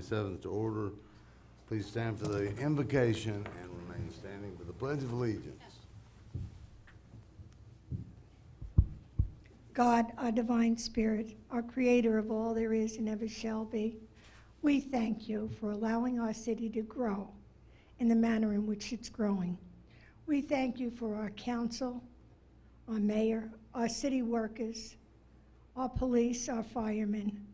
27th to order. Please stand for the invocation and remain standing for the Pledge of Allegiance. God, our divine spirit, our creator of all there is and ever shall be, we thank you for allowing our city to grow in the manner in which it's growing. We thank you for our council, our mayor, our city workers, our police, our firemen,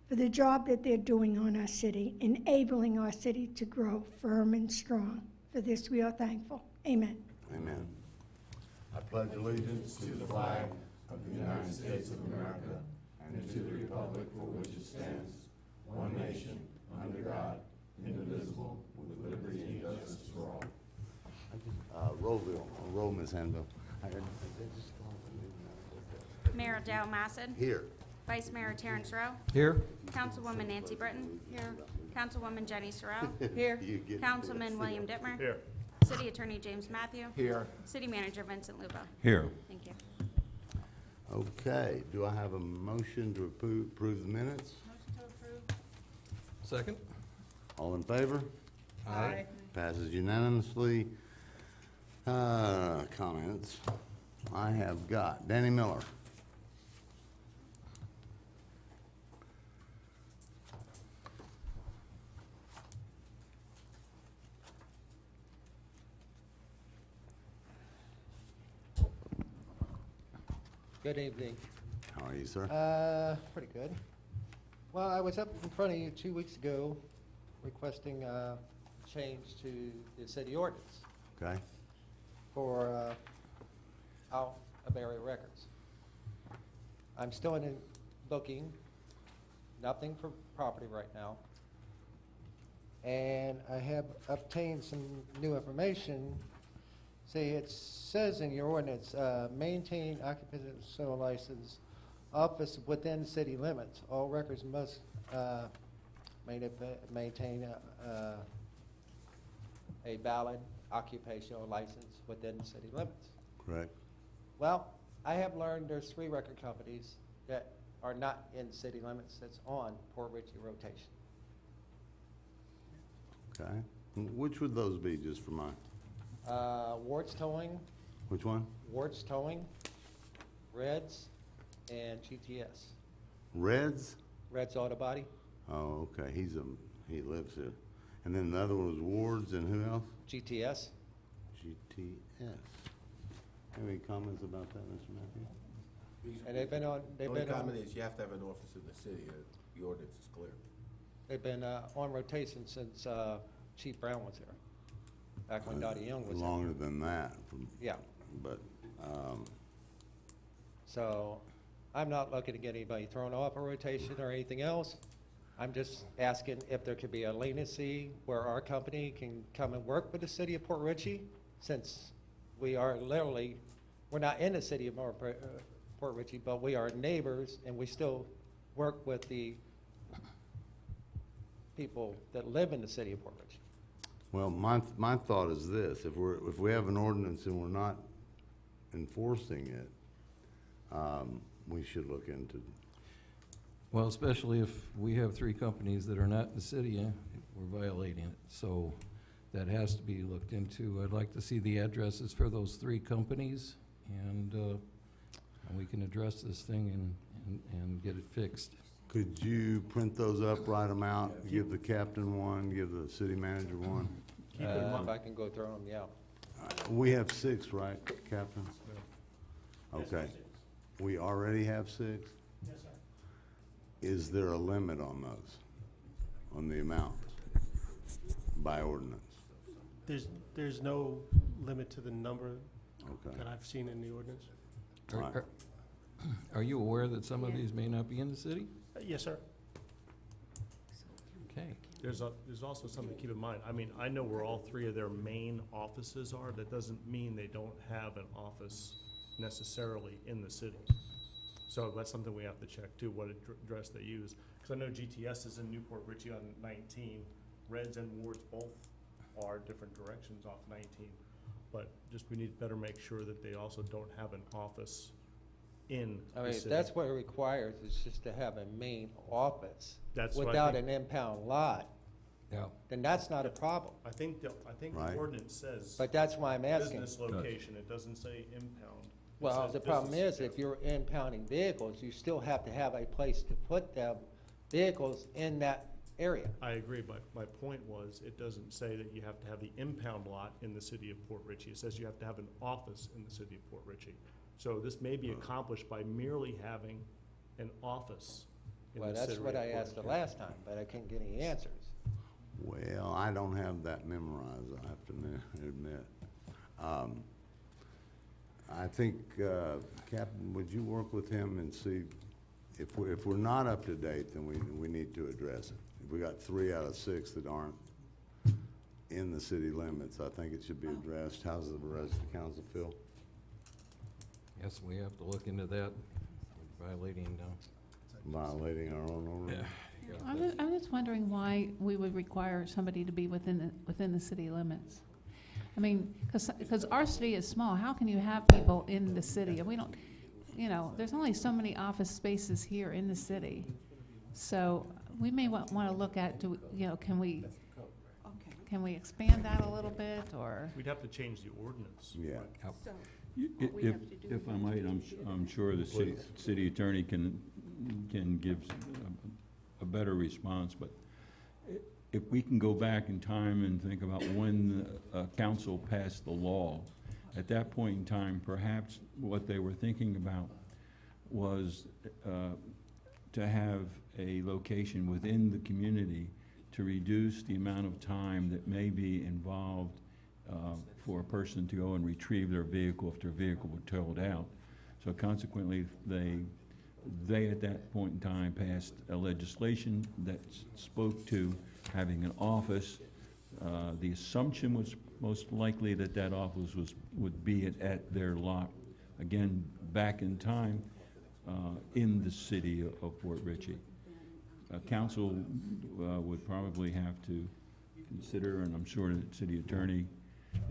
for the job that they're doing on our city, enabling our city to grow firm and strong. For this we are thankful. Amen. Amen. I pledge allegiance to the flag of the United States of America and to the republic for which it stands, one nation, under God, indivisible, with liberty and justice for all. Roll, Ms. Hanville. Mayor Dow Massad. Here. Vice Mayor Terrence Rowe. Here. Councilwoman Nancy Britton. Here. Councilwoman Jenny Sorrell. Here. Councilman William Dittmer. Here. City Attorney James Matthew. Here. City Manager Vincent Luba. Here. Thank you. Okay, do I have a motion to approve the minutes? Motion to approve. Second. All in favor? Aye. Passes unanimously. Comments. I have got Danny Miller. Good evening. How are you, sir? Pretty good. Well, I was up in front of you 2 weeks ago requesting change to the city ordinance Okay. for out of area records. I'm still in looking, nothing for property right now. And I have obtained some new information. See, it says in your ordinance, maintain occupational license office within city limits. All records must maintain a valid occupational license within city limits. Correct. Well, I have learned there's 3 record companies that are not in city limits that's on Port Richey rotation. Okay. Which would those be, just for mine? Ward's Towing, Which one? Ward's Towing, Reds, and GTS. Reds? Reds Auto Body, Oh, okay. He lives here. And then the other one was Ward's, and who else? GTS. GTS. Any comments about that, Mr. Matthew? And they've been on, The only comment is you have to have an office in the city, the ordinance is clear. they've been on rotation since Chief Brown was here, back when Dottie Young was here. Longer than that. Yeah, But, so I'm not looking to get anybody thrown off a rotation or anything else. I'm just asking if there could be a leniency where our company can come and work with the city of Port Richey, since we are literally, we're not in the city of Port Richey, but we are neighbors, and we still work with the people that live in the city of Port Richey. well, my thought is this: if we have an ordinance and we're not enforcing it, we should look into. Well, especially if we have 3 companies that are not in the city, we're violating it. So that has to be looked into. I'd like to see the addresses for those 3 companies, and we can address this thing and get it fixed. Could you print those up, write them out, give the captain one, give the city manager one? If I can go through them, yeah. We have 6, right, Captain? Okay. We already have 6? Yes, sir. Is there a limit on those, on the amount by ordinance? There's no limit to the number Okay. that I've seen in the ordinance. Are- Are you aware that some of these may not be in the city? Yes, sir. Okay. There's also something to keep in mind. I mean, I know where all 3 of their main offices are. That doesn't mean they don't have an office necessarily in the city. So that's something we have to check too, what address they use. Because I know GTS is in Newport Richey on 19. Reds and Wards both are different directions off 19. But just we need to better make sure that they also don't have an office in I the mean, city. that's what it requires, is just to have a main office That's what I without think- an impound lot, Yeah. then that's not a problem. I think the Right. ordinance says But that's why I'm asking. business location, it doesn't say impound. It Well, says the problem business, is, yeah. if you're impounding vehicles, you still have to have a place to put them, vehicles in that area. I agree, but my point was, it doesn't say that you have to have the impound lot in the city of Port Richey. It says you have to have an office in the city of Port Richey. So this may be accomplished by merely having an office in Well, the city that's of what I Port asked the Richey. last time, but I couldn't get any answers. Well, I don't have that memorized, I have to admit. I think, Captain, would you work with him and see, if we're not up to date, then we need to address it. If we got 3 out of 6 that aren't in the city limits, I think it should be addressed. How's the rest of the council feel? Yes, we have to look into that, violating, Violating our own ordinance? I'm just wondering why we would require somebody to be within the city limits. I mean, because our city is small, how can you have people in the city? And we don't, there's only so many office spaces here in the city. So we may want to look at, can we expand that a little bit, or? We'd have to change the ordinance. Yeah. If I might, I'm sure the city attorney can give a better response, but if we can go back in time and think about when council passed the law, at that point in time, perhaps what they were thinking about was to have a location within the community to reduce the amount of time that may be involved for a person to go and retrieve their vehicle if their vehicle were towed out. So consequently, they at that point in time passed a legislation that spoke to having an office. The assumption was most likely that office would be at their lot, again, back in time, in the city of Port Richey. Council would probably have to consider, and I'm sure the city attorney,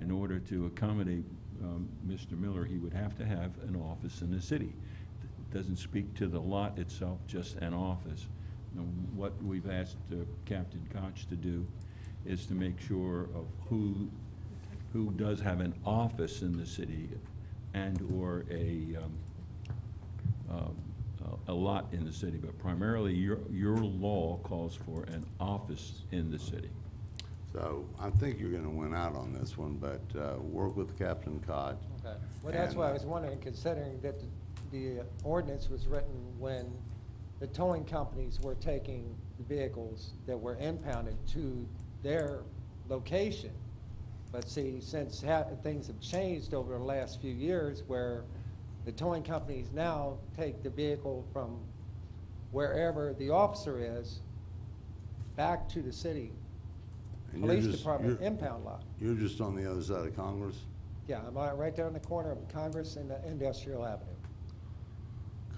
in order to accommodate Mr. Miller, he would have to have an office in the city. It doesn't speak to the lot itself, just an office. What we've asked Captain Koch to do is to make sure of who does have an office in the city and/or a lot in the city, but primarily your law calls for an office in the city. So I think you're gonna win out on this one, but work with Captain Koch. Okay. Well, that's And, why I was wondering, considering that the ordinance was written when the towing companies were taking the vehicles that were impounded to their location. But see, since things have changed over the last few years, where the towing companies now take the vehicle from wherever the officer is back to the city and you're police just- department you're- impound lot. You're just on the other side of Congress? Yeah, I'm right there on the corner of Congress and Industrial Avenue.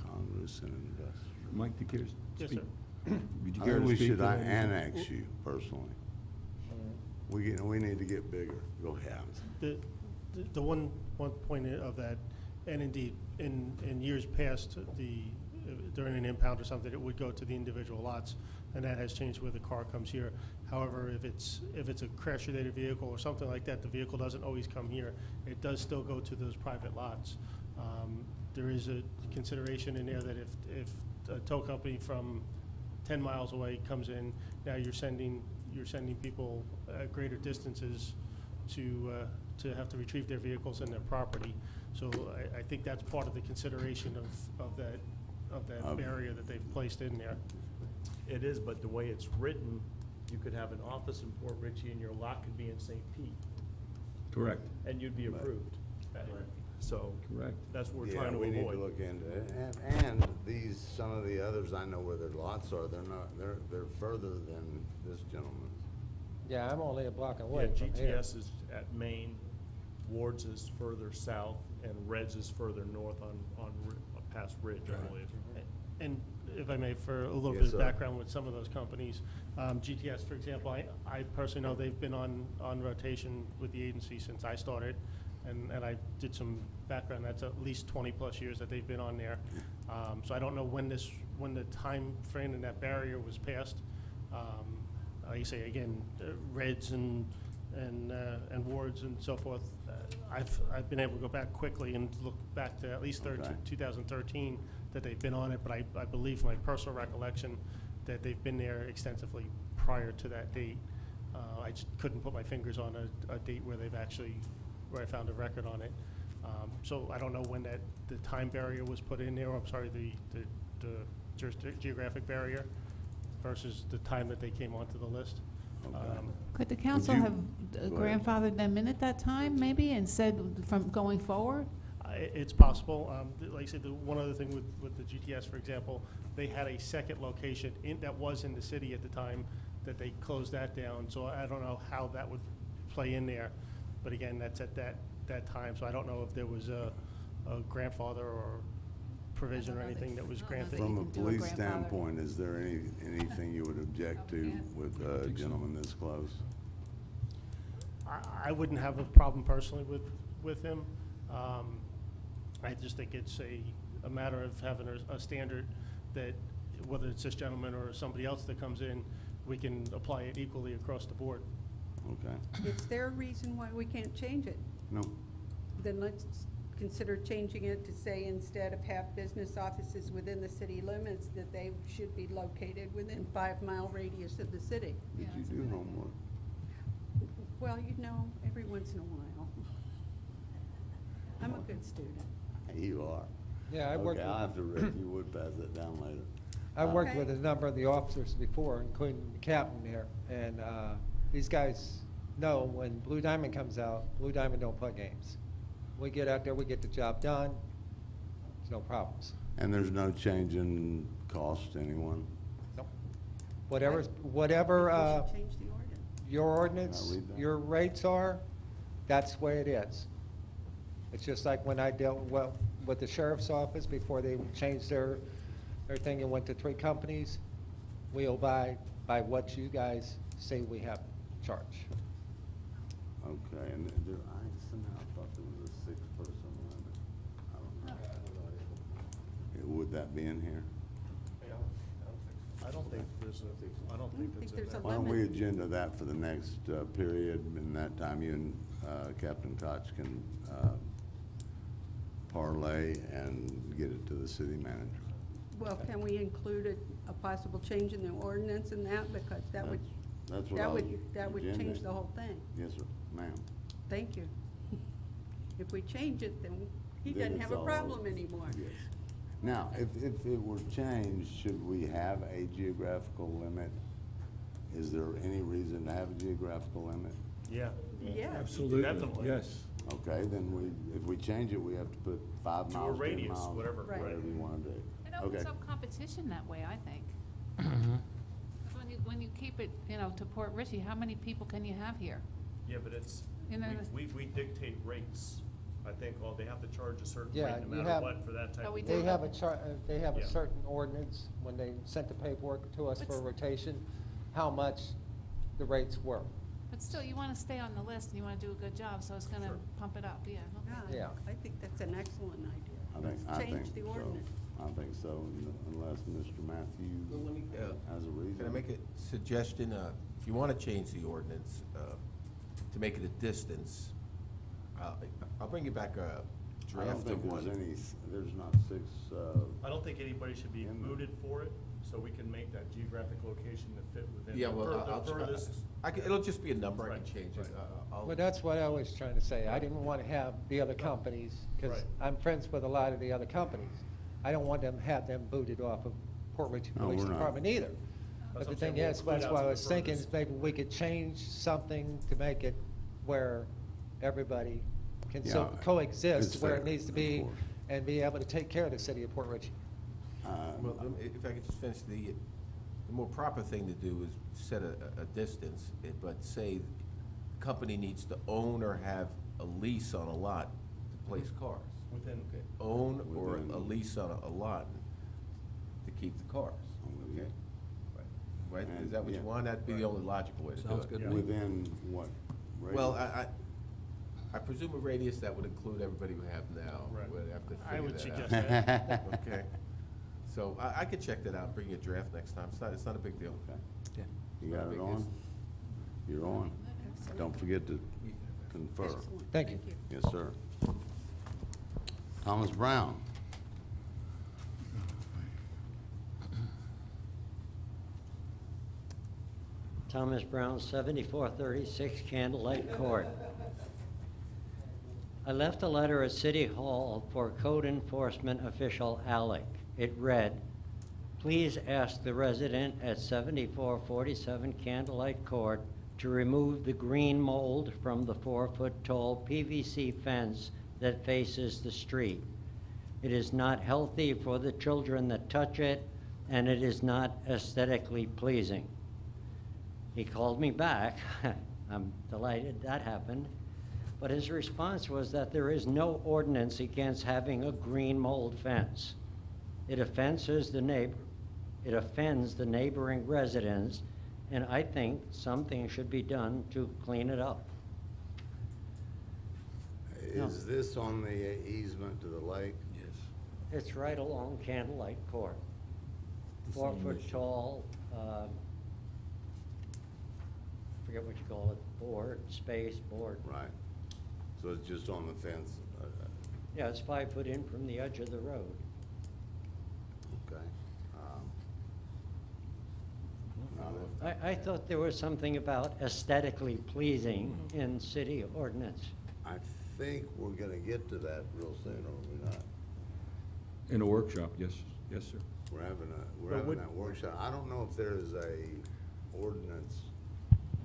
Congress and Industrial. Mike, do you care to Yes, speak? sir. Would you I care think to we speak should to that? annex you personally. We need to get bigger. Go ahead. The one point of that, and indeed, in years past, during an impound or something, it would go to the individual lots, and that has changed where the car comes here. However, if it's a crash-related vehicle or something like that, the vehicle doesn't always come here. It does still go to those private lots. There is a consideration in there that if a tow company from 10 miles away comes in, now you're sending people greater distances to have to retrieve their vehicles and their property. So I think that's part of the consideration of that barrier that they've placed in there. It is, but the way it's written, you could have an office in Port Richey and your lot could be in St. Pete, Correct, and you'd be approved. So correct. that's what we're Yeah, trying to we need to avoid. look into it. And some of the others, I know where their lots are. They're further than this gentleman's. Yeah, I'm only a block Yeah, away from here. GTS is at Maine, Ward's is further south, and Reds is further north on past Ridge, I believe. And if I may, for a little Yes, bit of sir. background with some of those companies, GTS, for example, I personally know they've been on rotation with the agency since I started. and I did some background, that's at least 20-plus years that they've been on there. So I don't know when the time frame and that barrier was passed. Like you say, again, reds and wards and so forth. I've been able to go back quickly and look back to at least Okay. 2013 that they've been on it, but I believe from my personal recollection that they've been there extensively prior to that date. I just couldn't put my fingers on a date where I found a record on it. So I don't know when the time barrier was put in there, or I'm sorry, the geographic barrier versus the time that they came onto the list. Okay. Could the council you- have Go ahead. grandfathered them in at that time, maybe, and said from going forward? It's possible. Like I said, one other thing with the GTS, for example, they had a second location that was in the city at the time that they closed that down. So I don't know how that would play in there. But again, that's at that time. So I don't know if there was a grandfather or provision or anything that was granted. From a can do a police grandfather. standpoint, is there anything you would object to with a gentleman this close? I wouldn't have a problem personally with him. I just think it's a matter of having a standard that, whether it's this gentleman or somebody else that comes in, we can apply it equally across the board. Okay, Is there a reason why we can't change it? no, Then let's consider changing it to say instead of have business offices within the city limits, that they should be located within 5-mile radius of the city. did you do homework? Well, every once in a while. I'm a good student. You are. Yeah, I worked, Okay, I'll have to, if you would pass that down later. I've worked Okay. with a number of the officers before, including the captain there, and these guys know when Blue Diamond comes out, Blue Diamond don't play games. We get out there, we get the job done, there's no problems. And there's no change in cost to anyone? Nope. We Whatever, should change the ordinance. your ordinance, Can I read that? your rates are, that's the way it is. It's just like when I dealt with the sheriff's office before they changed their thing and went to 3 companies. We abide by what you guys say we have to charge. Okay, and there, I somehow thought there was a 6-person limit. I don't know. Would that be in here? I don't think there's a, I don't think that's in there's there. a Why don't we limit. agenda that for the next period, and that time you and Captain Koch can parlay and get it to the city manager. Well, can we include a possible change in the ordinance in that? Because that would That's what I was change agendaing. the whole thing. Yes, sir, ma'am. Thank you. If we change it, then he Then doesn't it's have a all- problem anymore. Yes. Now, if it were changed, should we have a geographical limit? Is there any reason to have a geographical limit? Yeah, Yeah. definitely. Yes. Okay, then if we change it, we have to put 5 To a miles, 10 radius, miles, whatever. Right. whatever you wanna do. It Okay. opens up competition that way, I think. Mm-hmm. 'Cause when you keep it, to Port Richey, how many people can you have here? Yeah, but it's, You know, we dictate rates. I think, they have to charge a certain Yeah, rate no you matter have- what for that type Oh, of we work. do? They have they have a Yeah. certain ordinance when they sent the paperwork to us for What's- rotation, how much the rates were. But still, you want to stay on the list and you want to do a good job, so it's going to Sure. pump it up, yeah. okay. Yeah. I think that's an excellent idea. I think Let's change the so. ordinance. I think so, unless Mr. Matthew Well, let me, has a reason. Can I make a suggestion? If you want to change the ordinance to make it a distance, I'll bring you back a I don't draft think of there's one. there's not 6, I don't think anybody should be In the- mooted for it, so we can make that geographic location to fit within. Yeah, the well, fur- I'll the furthest. it'll just be a number, I can Right, change it. right. I'll- Well, that's what I was trying to say. I didn't want to have the other companies, because Right. I'm friends with a lot of the other companies. I don't want them, have them booted off of Port Richey No, Police we're not. Department either. That's But what the I'm thing saying, is, we'll that's split what out I to was the thinking, is furthest. maybe we could change something to make it where everybody can still Yeah, coexist it's where fair, it needs to of be course. and be able to take care of the city of Port Richey. Well, if I could just finish, the more proper thing to do is set a distance, but say the company needs to own or have a lease on a lot to place cars. Within, Okay, own or a Within- lease on a lot to keep the cars. I'm with you. Okay, right, And- is that what you yeah. want? That'd be the only logical way to do it. Sounds good. Within what? Well, radius? I presume a radius that would include everybody we have now. Right. We'd have to I figure would that suggest out. that. Okay. So I could check that out, bring you a draft next time. It's not a big deal. Okay. You got it on? You're on. Don't forget to confer. Excellent. Thank you. Yes, sir. Thomas Brown. Thomas Brown, 7436 Candlelight Court. I left a letter at City Hall for code enforcement official Alec. It read, "Please ask the resident at 7447 Candlelight Court to remove the green mold from the 4-foot-tall PVC fence that faces the street. It is not healthy for the children that touch it, and it is not aesthetically pleasing." He called me back. I'm delighted that happened. But his response was that there is no ordinance against having a green mold fence. It offends the neighboring residents, and I think something should be done to clean it up. Is this on the easement to the lake? Yes. It's right along Candlelight Court. The same 4-foot issue. tall, forget what you call it, board, space, board. Right. So it's just on the fence? Yeah, it's 5 foot in from the edge of the road. Okay. Not I thought there was something about aesthetically pleasing in city ordinance. I think we're gonna get to that real soon, are we not? In a workshop, yes, yes, sir. We're having But that would- workshop. I don't know if there is a ordinance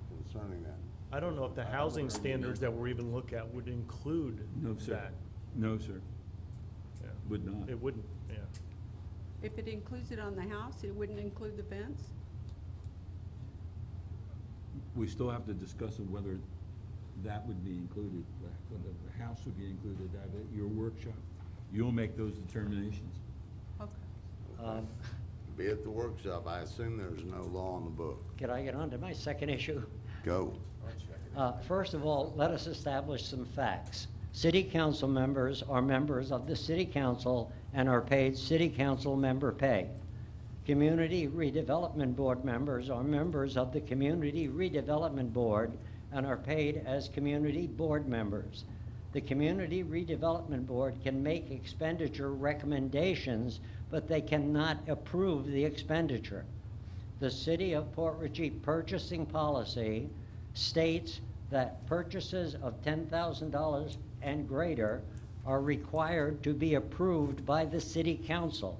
concerning that. I don't know if the housing standards that we're even look at would include No, sir. that. No, sir, Yeah. would not. It wouldn't, yeah. If it includes it on the house, it wouldn't include the fence? We still have to discuss of whether that would be included, whether the house would be included at your workshop. You'll make those determinations. Okay. Be at the workshop. I assume there's no law in the book. Can I get on to my second issue? Go. First of all, let us establish some facts. City council members are members of the city council and are paid city council member pay. Community redevelopment board members are members of the community redevelopment board and are paid as community board members. The community redevelopment board can make expenditure recommendations, but they cannot approve the expenditure. The City of Port Richey purchasing policy states that purchases of $10,000 and greater are required to be approved by the city council.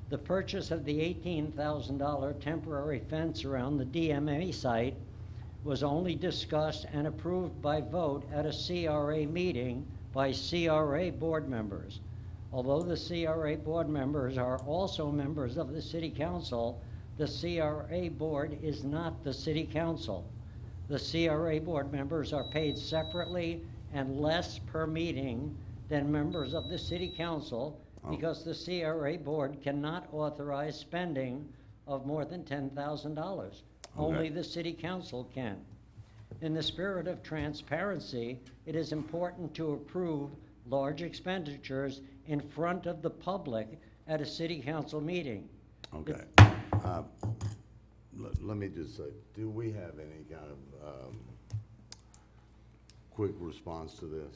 The purchase of the $18,000 temporary fence around the DMA site was only discussed and approved by vote at a CRA meeting by CRA board members. Although the CRA board members are also members of the city council, the CRA board is not the city council. The CRA board members are paid separately and less per meeting than members of the city council because the CRA board cannot authorize spending of more than $10,000. Only the city council can. In the spirit of transparency, it is important to approve large expenditures in front of the public at a city council meeting. Okay. Let me just say, do we have any kind of quick response to this?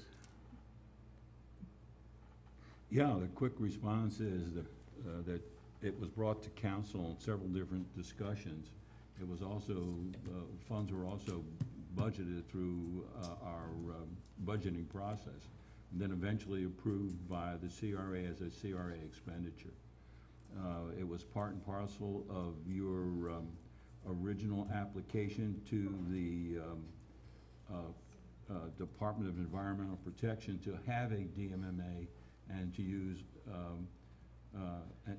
Yeah, the quick response is that it was brought to council in several different discussions. It was also, funds were also budgeted through our budgeting process, and then eventually approved by the CRA as a CRA expenditure. It was part and parcel of your original application to the Department of Environmental Protection to have a DMMA and to use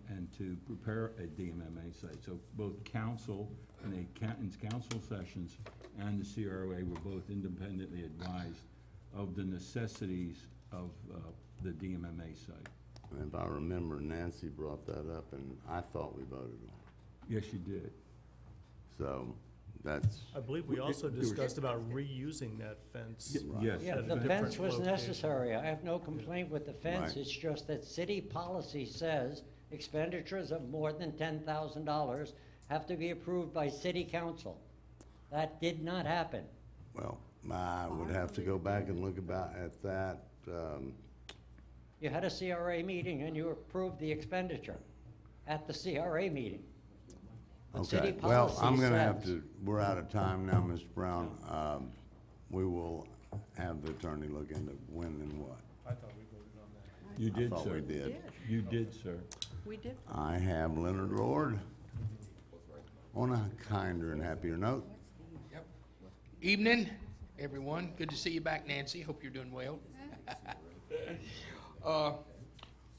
and to prepare a DMMA site. So both council and the accountants' council sessions and the CRA were both independently advised of the necessities of the DMMA site. And if I remember, Nancy brought that up, and I thought we voted on it. Yes, you did. So That's, I believe we also discussed about reusing that fence. Yes. Yeah, At a the different fence was location. necessary. I have no complaint with the fence. Right. It's just that city policy says expenditures of more than $10,000 have to be approved by city council. That did not happen. well, I would have to go back and look at that. You had a CRA meeting and you approved the expenditure at the CRA meeting. But city Okay, well, policy I'm gonna have says- to, we're out of time now, Mr. Brown. We will have the attorney look into when and what. I thought we voted on that. You did, thought sir. we did. You did, sir. We did. I have Leonard Lord. On a kinder and happier note, Yep. Evening, everyone. Good to see you back, Nancy. Hope you're doing well.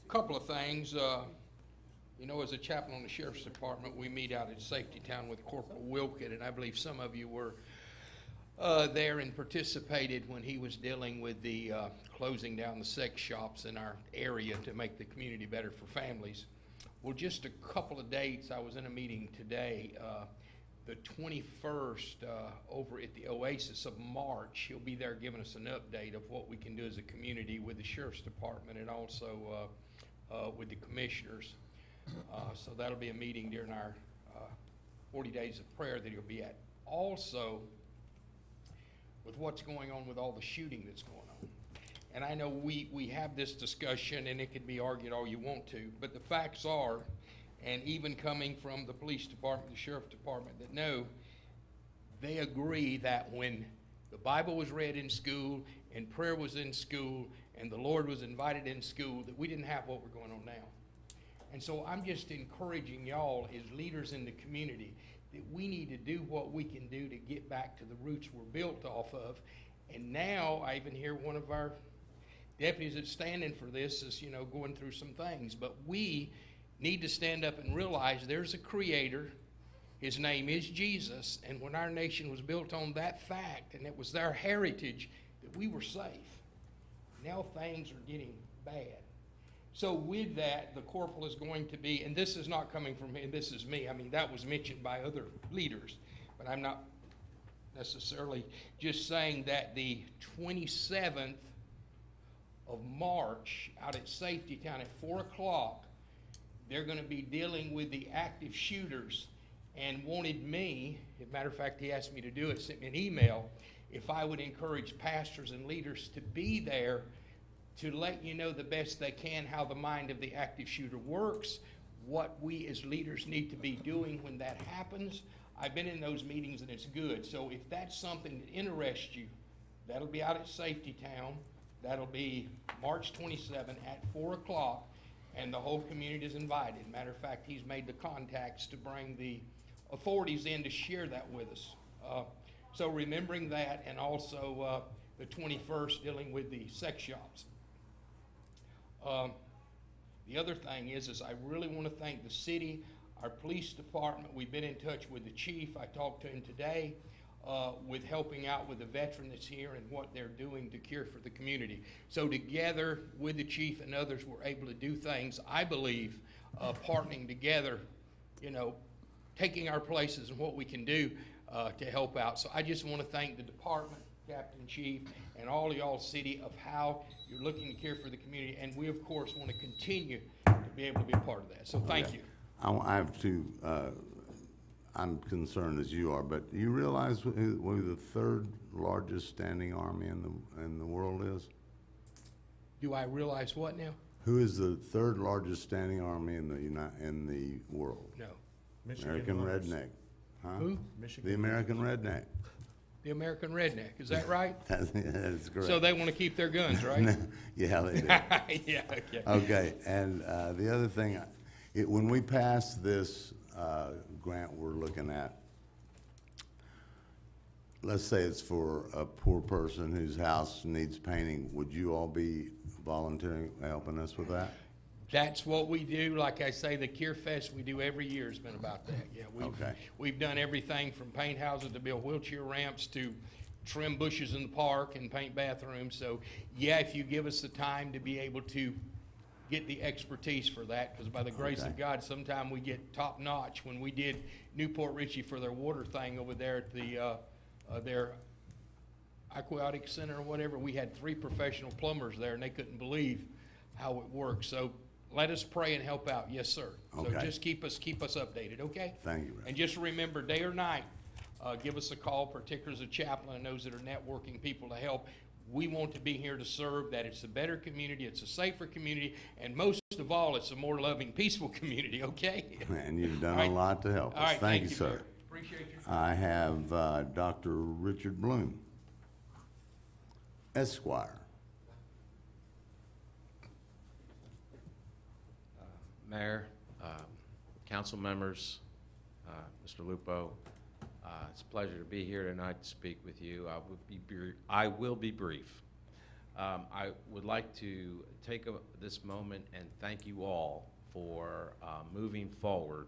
Couple of things. You know, as a chaplain on the Sheriff's Department, we meet out at Safety Town with Corporal Wilkett, and I believe some of you were there and participated when he was dealing with the closing down the sex shops in our area to make the community better for families. Well, just a couple of dates. I was in a meeting today. The 21st, over at the Oasis of March, he'll be there giving us an update of what we can do as a community with the Sheriff's Department and also with the commissioners. So that'll be a meeting during our 40 days of prayer that he'll be at. Also, with what's going on with all the shooting that's going on. And I know we have this discussion and it can be argued all you want to, but the facts are, and even coming from the police department, the sheriff department that know, they agree that when the Bible was read in school and prayer was in school and the Lord was invited in school, that we didn't have what we're going on now. And so I'm just encouraging y'all as leaders in the community that we need to do what we can do to get back to the roots we're built off of. And now I even hear one of our deputies that's standing for this is, you know, going through some things. But we need to stand up and realize there's a creator. His name is Jesus. And when our nation was built on that fact, and it was their heritage, that we were safe. Now things are getting bad. So with that, the corporal is going to be, and this is not coming from him, this is me. I mean, that was mentioned by other leaders, but I'm not necessarily just saying that the 27th of March out at Safety Town at 4 o'clock, they're going to be dealing with the active shooters and wanted me, as a matter of fact, he asked me to do it, sent me an email, if I would encourage pastors and leaders to be there to let you know the best they can how the mind of the active shooter works, what we as leaders need to be doing when that happens. I've been in those meetings and it's good. So if that's something that interests you, that'll be out at Safety Town. That'll be March 27 at 4 o'clock, and the whole community is invited. Matter of fact, he's made the contacts to bring the authorities in to share that with us. So remembering that, and also the 21st dealing with the sex shops. The other thing is I really want to thank the city, our police department. We've been in touch with the chief. I talked to him today with helping out with the veteran that's here and what they're doing to care for the community. So together with the chief and others, we're able to do things, I believe, partnering together, you know, taking our places and what we can do to help out. So I just want to thank the department, Captain Chief, and all of y'all city of how you're looking to care for the community, and we of course want to continue to be able to be a part of that. So thank you. I have to, I'm concerned as you are, but you realize who the third largest standing army in the world is? Do I realize what now? Who is the third largest standing army in the world? No. Michigan American Runners. Redneck. Huh? Who? Michigan The American Redneck. The American Redneck, is that right? That's correct. So they want to keep their guns, right? Yeah, they do. Yeah, okay. Okay, and the other thing, when we pass this grant we're looking at, let's say it's for a poor person whose house needs painting, would you all be volunteering, helping us with that? That's what we do. Like I say, the Cure Fest we do every year has been about that. Yeah, we've done everything from paint houses to build wheelchair ramps to trim bushes in the park and paint bathrooms. So yeah, if you give us the time to be able to get the expertise for that, because by the grace of Okay. God, sometime we get top notch. When we did Newport Richey for their water thing over there at the, their aquatic center or whatever, we had 3 professional plumbers there, and they couldn't believe how it works. So let us pray and help out. Yes, sir. So Okay. just keep us updated, okay? Thank you, Reverend. And just remember, day or night, give us a call, particularly as a chaplain and those that are networking people to help. We want to be here to serve, that it's a better community, it's a safer community, and most of all, it's a more loving, peaceful community, okay? And you've done All right. a lot to help All us. right, Thank you, Mayor. sir. Appreciate your I have Dr. Richard Bloom, Esquire. Mayor, council members, Mr. Lupo, it's a pleasure to be here tonight to speak with you. I will be brief. I would like to take this moment and thank you all for moving forward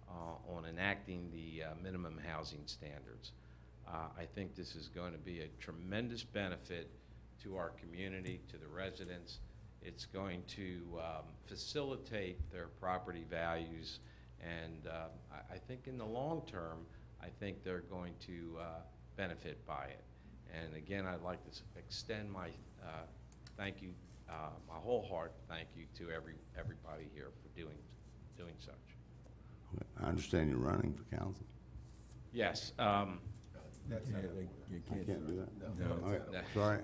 on enacting the minimum housing standards. I think this is going to be a tremendous benefit to our community, to the residents. It's going to facilitate their property values, and I think in the long term, I think they're going to benefit by it. And again, I'd like to extend my thank you, my whole heart thank you to everybody here for doing such. I understand you're running for council. Yes. That's Yeah, not you I can't. can't do that? No. Okay, No. sorry.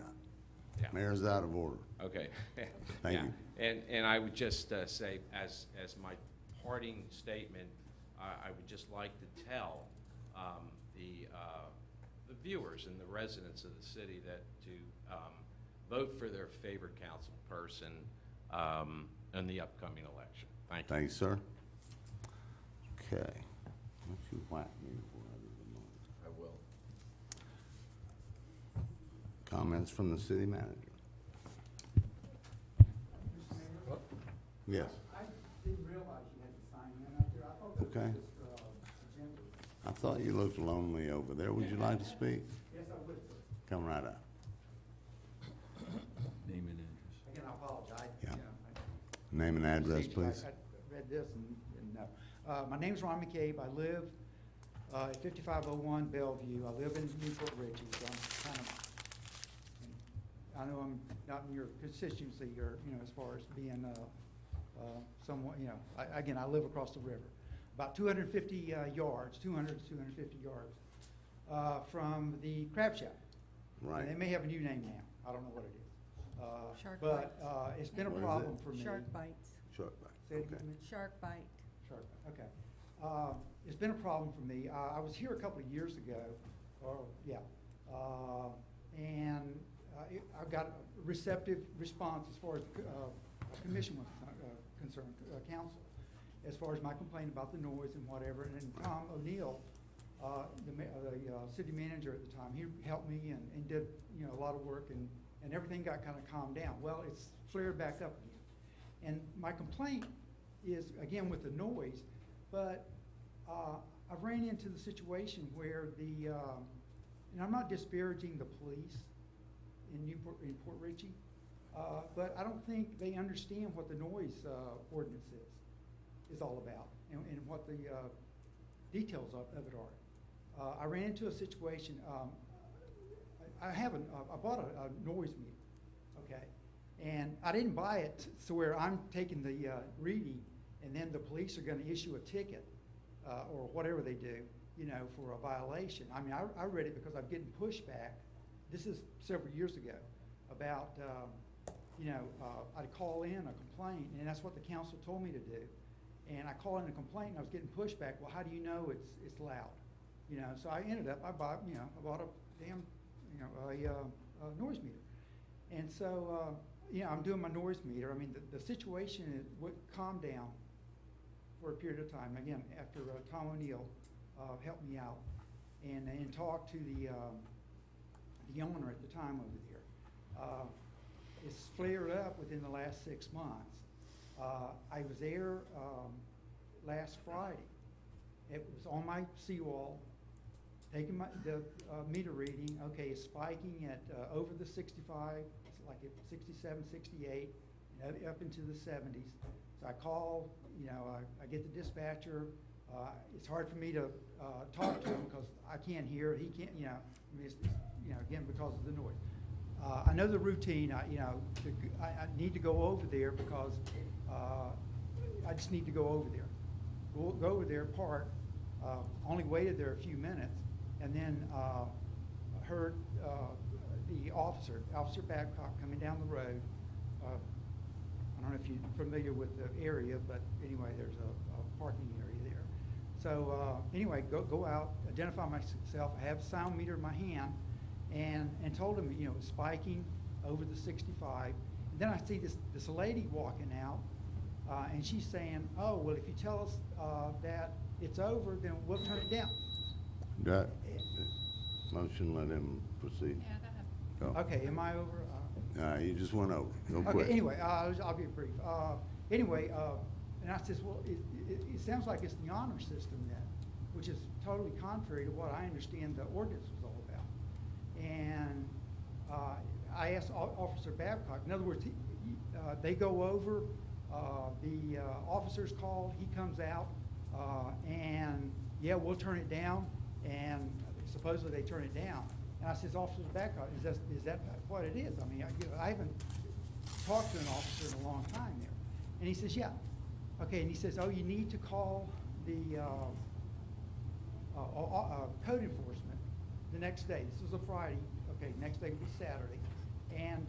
Yeah. Mayor's out of order. Okay. Thank Yeah. you. And I would just say, as my parting statement, I would just like to tell the viewers and the residents of the city that to vote for their favorite council person in the upcoming election. Thank you. Thank you, sir. Okay. Why don't you whack me before I do the noise? I will. Comments from the city manager? Yes. I didn't realize you had to sign in up there. I thought that Okay. was just, agenda. I thought you looked lonely over there. Would you like to speak? Yes, I would, sir. Come right up. Name and address. Again, I apologize. Yeah. You know, Name and address, I please. read this and no. My name's Ron McCabe. I live at 5501 Bellevue. I live in Newport Richey, so I'm kind of, I know I'm not in your constituency or, as far as being somewhat, again, I live across the river. About 250 yards, 200 to 250 yards from the crab shack. Right. And they may have a new name now. I don't know what it is. Shark But it's been a What is problem it? for me. Shark bites. Short back. Say it Okay. again, Shark bite. Shark bite, okay. It's been a problem for me. I was here a couple of years ago, and I got a receptive response as far as commission was concerned, council, as far as my complaint about the noise and whatever. And then Tom O'Neill, the city manager at the time, he helped me and did a lot of work, and everything got kind of calmed down. Well, it's flared back up again. And my complaint is, again, with the noise, but I've ran into the situation where and I'm not disparaging the police in Port Richey, but I don't think they understand what the noise ordinance is all about and what the details of it are. I ran into a situation, I bought a noise meter, okay? And I didn't buy it so where I'm taking the reading and then the police are gonna issue a ticket or whatever they do, for a violation. I mean, I read it because I'm getting pushback. This is several years ago about, I'd call in a complaint, and that's what the council told me to do. And I called in a complaint, and I was getting pushback. Well, how do you know it's loud? So I ended up, I bought a damn, a noise meter. And so, I'm doing my noise meter. I mean, the situation would calm down for a period of time. Again, after Tom O'Neill helped me out and talked to the owner at the time over there. It's flared up within the last 6 months. I was there last Friday. It was on my seawall, taking the meter reading. Okay, it's spiking at over the 65, it's like at 67, 68, up into the 70s. So I call, I get the dispatcher. It's hard for me to talk to him because I can't hear. He can't, again, because of the noise. I know the routine. I need to go over there because I just need to go over there. Go over there, park. Only waited there a few minutes, and then heard the Officer Babcock, coming down the road. I don't know if you're familiar with the area, but anyway, there's a parking area there. So anyway, go out, identify myself. I have a sound meter in my hand, and told him, it was spiking over the 65. And then I see this lady walking out, and she's saying, "Oh, well, if you tell us that it's over, then we'll turn it down." That motion, let him proceed. Go. Okay, am I over? You just went over. Go Okay, quick. anyway, I'll be brief. Anyway, and I says, well, it sounds like it's the honor system then, which is totally contrary to what I understand the ordinance was all about. And I asked Officer Babcock, in other words, they go over, the officer's called, he comes out, and yeah, we'll turn it down, and supposedly they turn it down. And I says, Officer Babcock, is that what it is? I mean, I haven't talked to an officer in a long time there. And he says, yeah. Okay, and he says, oh, you need to call the code enforcement the next day. This was a Friday. Okay, next day would be Saturday. And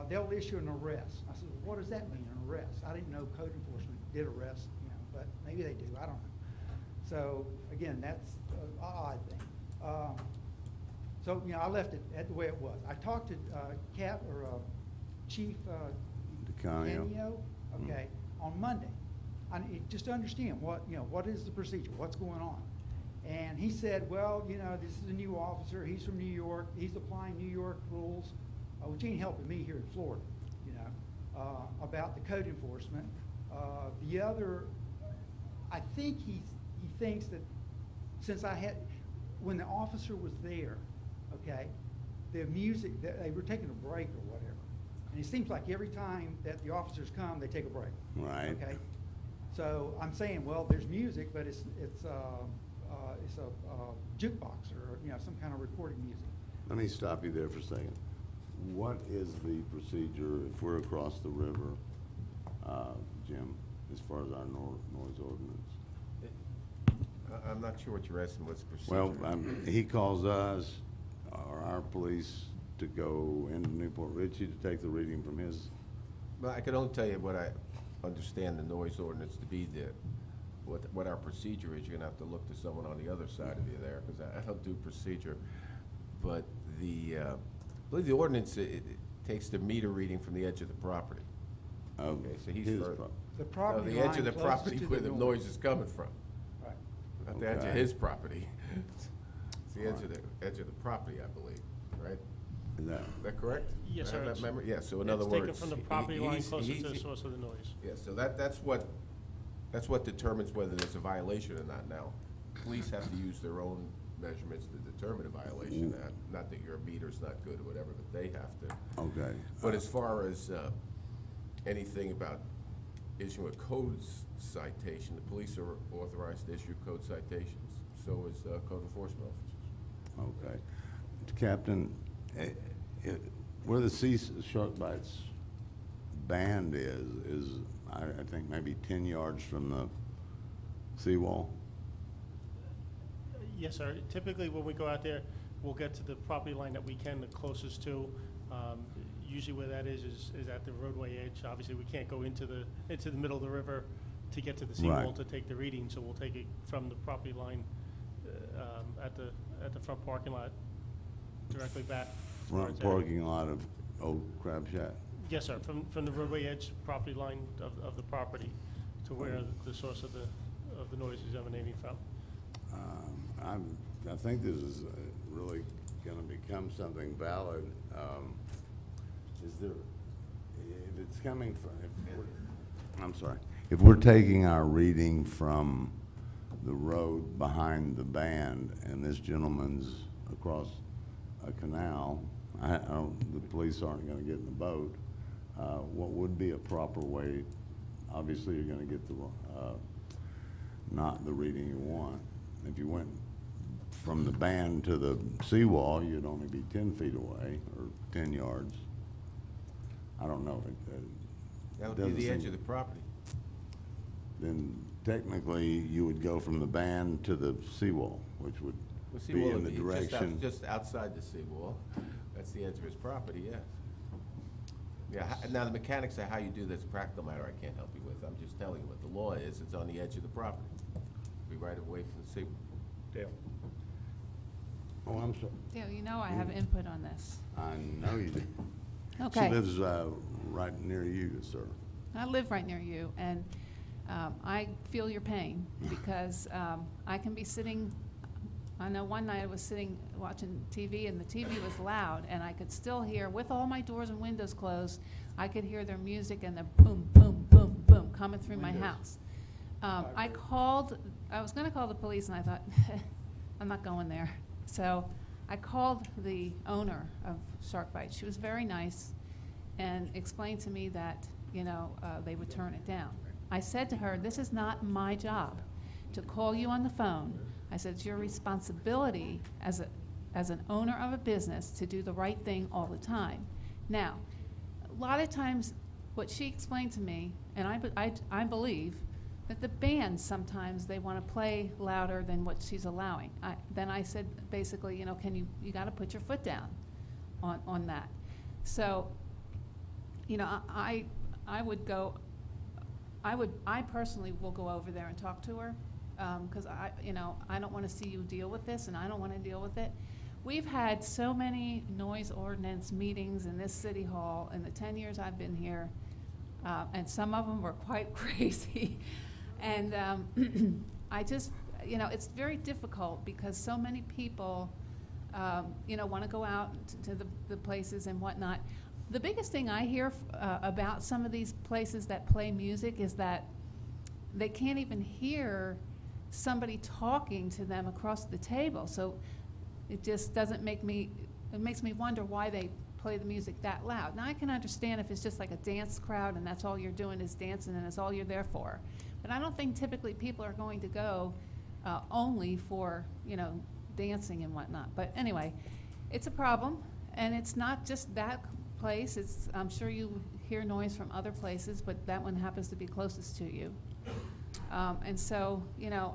they'll issue an arrest. I said, well, what does that mean, an arrest? I didn't know code enforcement did arrest, but maybe they do. I don't know. So, again, that's an odd thing. So, I left it at the way it was. I talked to Chief Canio, okay, on Monday. Just to understand what is the procedure, what's going on. And he said, well, this is a new officer. He's from New York. He's applying New York rules, which ain't helping me here in Florida, about the code enforcement. The other, I think he thinks that since when the officer was there, okay, the music, they were taking a break or whatever. And it seems like every time that the officers come, they take a break. Right. Okay. So I'm saying, well, there's music, but it's a jukebox or some kind of recorded music. Let me stop you there for a second. What is the procedure if we're across the river, Jim, as far as our noise ordinance? I'm not sure what you're asking, what's the procedure? Well, he calls us, or our police, to go into Newport Richey to take the reading from his. Well, I can only tell you what I understand the noise ordinance to be. What our procedure is. You're gonna have to look to someone on the other side of you there, because I don't do procedure. But I believe the ordinance it takes the meter reading from the edge of the property. Okay, so he's further. The property the edge of line the property closest to where the the noise is coming from. Right. Not the edge of his property. It's the edge of the property, I believe, right? Is that correct? Yes, I sir. have that memory? Yeah, so in other It's words. taken from the property line he's- closer to he's- the source of the noise. Yeah, so that's what determines whether there's a violation or not. Now, police have to use their own measurements to determine a violation. Not that your meter's not good or whatever, but they have to. Okay. But as far as anything about issuing a code citation, the police are authorized to issue code citations. So is code enforcement officers. Okay. Captain, where the Sea Shark Bites band is I think maybe 10 yards from the seawall? Yes, sir. Typically, when we go out there, we'll get to the property line that we can, the closest to. Usually where that is at the roadway edge. Obviously, we can't go into the middle of the river to get to the seawall Right. to take the reading, so we'll take it from the property line at the front parking lot directly back. Front towards there. parking lot of Old Crab Shack? Yes, sir, from the roadway edge property line of the property to where the source of the noise is emanating from. I think this is really gonna become something valid. Is there, if it's coming from, I'm sorry, if we're taking our reading from the road behind the band and this gentleman's across a canal, the police aren't gonna get in the boat. what would be a proper way, obviously you're gonna get the, not the reading you want. If you went from the band to the seawall, you'd only be 10 feet away, or 10 yards. I don't know. That would doesn't be the edge seem- of the property. Then technically, you would go from the band to the seawall, which would Well, be seawall in would the be direction. just outside the seawall. That's the edge of his property, yes. Yeah, now the mechanics of how you do this, practical matter, I can't help you with. I'm just telling you what the law is. It's on the edge of the property. Be right away from the seawall. Dale. Oh, I'm sorry. Dale, you know I have input on this. I know you do. Okay. She lives right near you, sir. I live right near you, and I feel your pain because I can be sitting, I know one night I was sitting watching TV and the TV was loud and I could still hear, with all my doors and windows closed, I could hear their music and the boom, boom, boom, boom coming through my house. I was gonna call the police and I thought, I'm not going there. So I called the owner of Shark Bite. She was very nice and explained to me that, you know, they would turn it down. I said to her, this is not my job to call you on the phone. I said, it's your responsibility as an owner of a business to do the right thing all the time. Now, a lot of times what she explained to me, and I believe, that the bands sometimes they want to play louder than what she's allowing. Then I said, basically, you know, you got to put your foot down on that. So, you know, I personally will go over there and talk to her because I don't want to see you deal with this, and I don't want to deal with it. We've had so many noise ordinance meetings in this city hall in the 10 years I've been here, and some of them were quite crazy. And I just, you know, it's very difficult because so many people, you know, want to go out to the places and whatnot. The biggest thing I hear about some of these places that play music is that they can't even hear somebody talking to them across the table. So it just doesn't make me, it makes me wonder why they play the music that loud. Now I can understand if it's just like a dance crowd and that's all you're doing is dancing and it's all you're there for. But I don't think typically people are going to go only for, you know, dancing and whatnot. But anyway, it's a problem, and it's not just that place. I'm sure you hear noise from other places, but that one happens to be closest to you. And so, you know,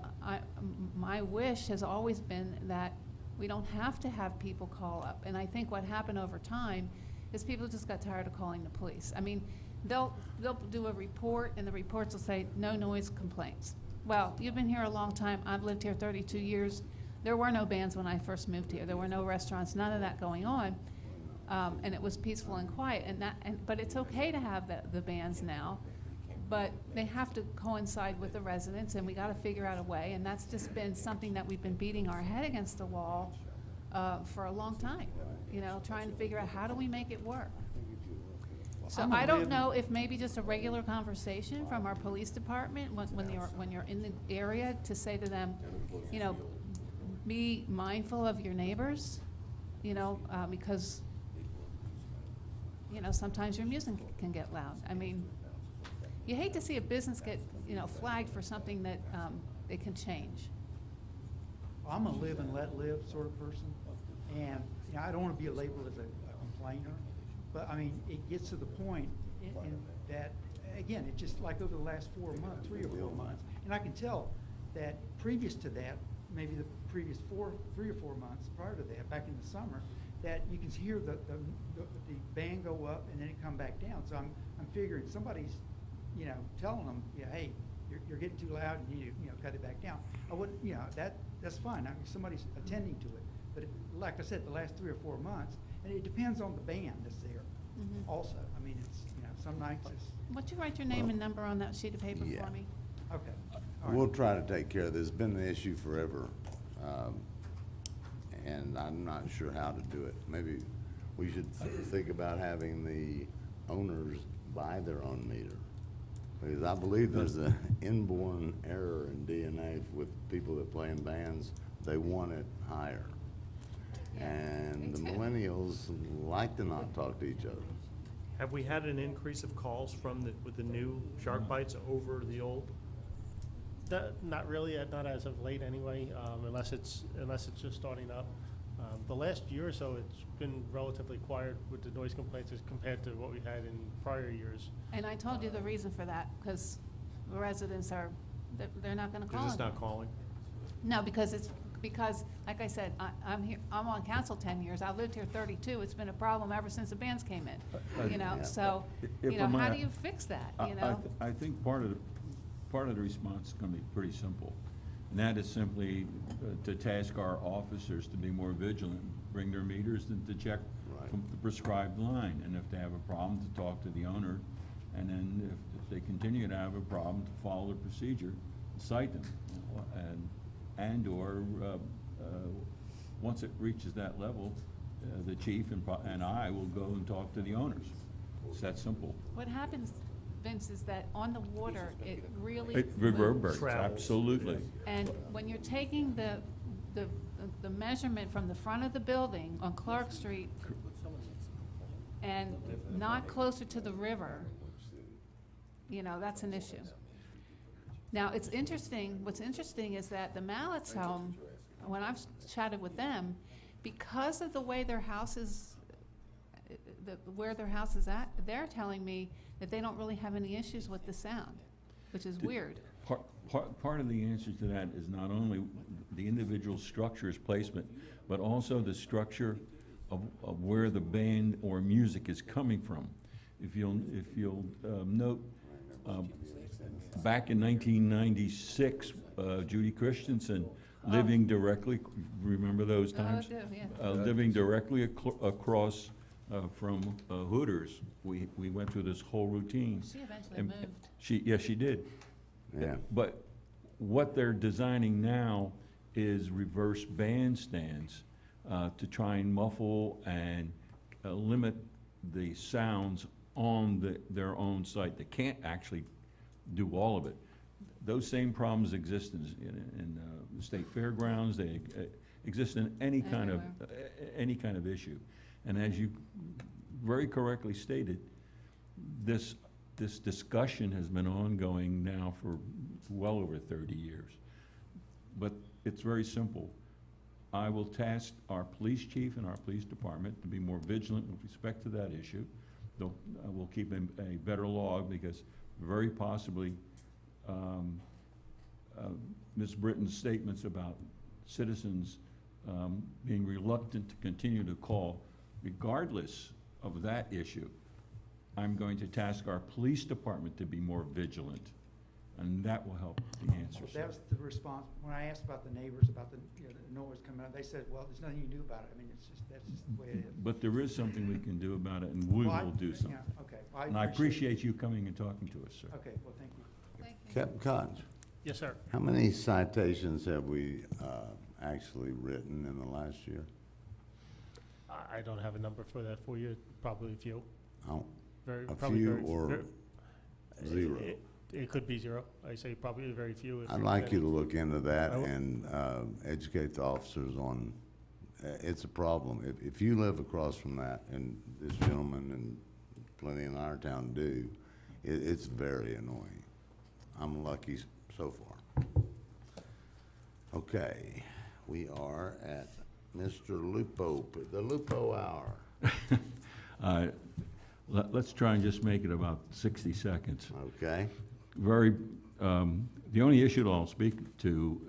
my wish has always been that we don't have to have people call up. And I think what happened over time is people just got tired of calling the police. I mean, they'll do a report, and the reports will say no noise complaints. Well, you've been here a long time. I've lived here 32 years. There were no bands when I first moved here. There were no restaurants, none of that going on. And it was peaceful and quiet. But it's okay to have the bands now, but they have to coincide with the residents, and we got to figure out a way. And that's just been something that we've been beating our head against the wall for a long time. You know, trying to figure out how do we make it work. So I don't know if maybe just a regular conversation from our police department when you're in the area to say to them, you know, be mindful of your neighbors, you know, because, you know, sometimes your music can get loud. I mean, you hate to see a business get, you know, flagged for something that it can change. I'm a live and let live sort of person, and you know, I don't want to be labeled as a complainer, but I mean, it gets to the point in that, again, it's just like over the last 4 months, 3 or 4 months, and I can tell that previous to that, maybe the previous 3 or 4 months prior to that, back in the summer, that you can hear the band go up and then it come back down. So I'm figuring somebody's, you know, telling them, yeah, hey, you're getting too loud, you need to, you know, cut it back down. I wouldn't, you know, that's fine. I mean, somebody's attending to it. But like I said, the last 3 or 4 months, and it depends on the band that's there. Also, I mean, it's, you know, some nights it's. Would you write your name and number on that sheet of paper for me? Okay. We'll try to take care of this. It's been an issue forever, and I'm not sure how to do it. Maybe we should think about having the owners buy their own meter, because I believe there's an inborn error in DNA with people that play in bands. They want it higher, and the millennials like to not talk to each other. Have we had an increase of calls with the new shark bites over the old? Not really, not as of late anyway, unless it's just starting up. The last year or so, it's been relatively quiet with the noise complaints as compared to what we had in prior years. And I told you the reason for that, because the residents are, they're not gonna call They're just it. not calling? No, because like I said, I'm on council 10 years. I lived here 32. It's been a problem ever since the bands came in, you know, so, If you know, I how might- do you fix that, I- you know? I think part of the response is gonna be pretty simple. And that is simply to task our officers to be more vigilant, bring their meters and to check from the prescribed line. And if they have a problem, to talk to the owner. And then if they continue to have a problem, to follow the procedure, cite them. And/or, once it reaches that level, the chief and I will go and talk to the owners. It's that simple. What happens, Vince, is that on the water, it really It reverberates, Travels. absolutely. And when you're taking the measurement from the front of the building on Clark Street and not closer to the river, you know, that's an issue. Now, it's interesting, what's interesting is that the Mallett's home, when I've chatted with them, because of the way their house is, where their house is at, they're telling me that they don't really have any issues with the sound, which is weird. Part of the answer to that is not only the individual structure's placement, but also the structure of where the band or music is coming from. If you'll note, back in 1996, Judy Christensen, living directly, remember those times? Oh, I do, yeah. Living directly across from Hooters, we went through this whole routine. She eventually And moved. Yes, she did. Yeah. But what they're designing now is reverse bandstands to try and muffle and limit the sounds on their own site. They can't actually do all of it. Those same problems exist in the state fairgrounds. They exist in any kind of issue. And as you very correctly stated, this discussion has been ongoing now for well over 30 years. But it's very simple. I will task our police chief and our police department to be more vigilant with respect to that issue. We'll keep a better log because very possibly Ms. Britton's statements about citizens being reluctant to continue to call, regardless of that issue, I'm going to task our police department to be more vigilant, and that will help the answer. That was the response, when I asked about the neighbors, about the noise coming out, they said, well, there's nothing you can do about it. I mean, that's just the way it is. But there is something we can do about it, and we Well, will do yeah, something. okay. And I appreciate you coming and talking to us, sir. Okay, well, thank you. Thank you. Captain Cotton, Yes, sir. how many citations have we actually written in the last year? I don't have a number for that for you, probably a few. Oh, a Probably few very- or very- zero? It could be zero. I say probably very few. if I'd you're like you getting- to look into that I will. and educate the officers on, it's a problem. If you live across from that, and this gentleman and plenty in our town do, it's very annoying. I'm lucky so far. Okay, we are at Mr. Lupo, the Lupo Hour. Let's try and just make it about 60 seconds. Okay. The only issue that I'll speak to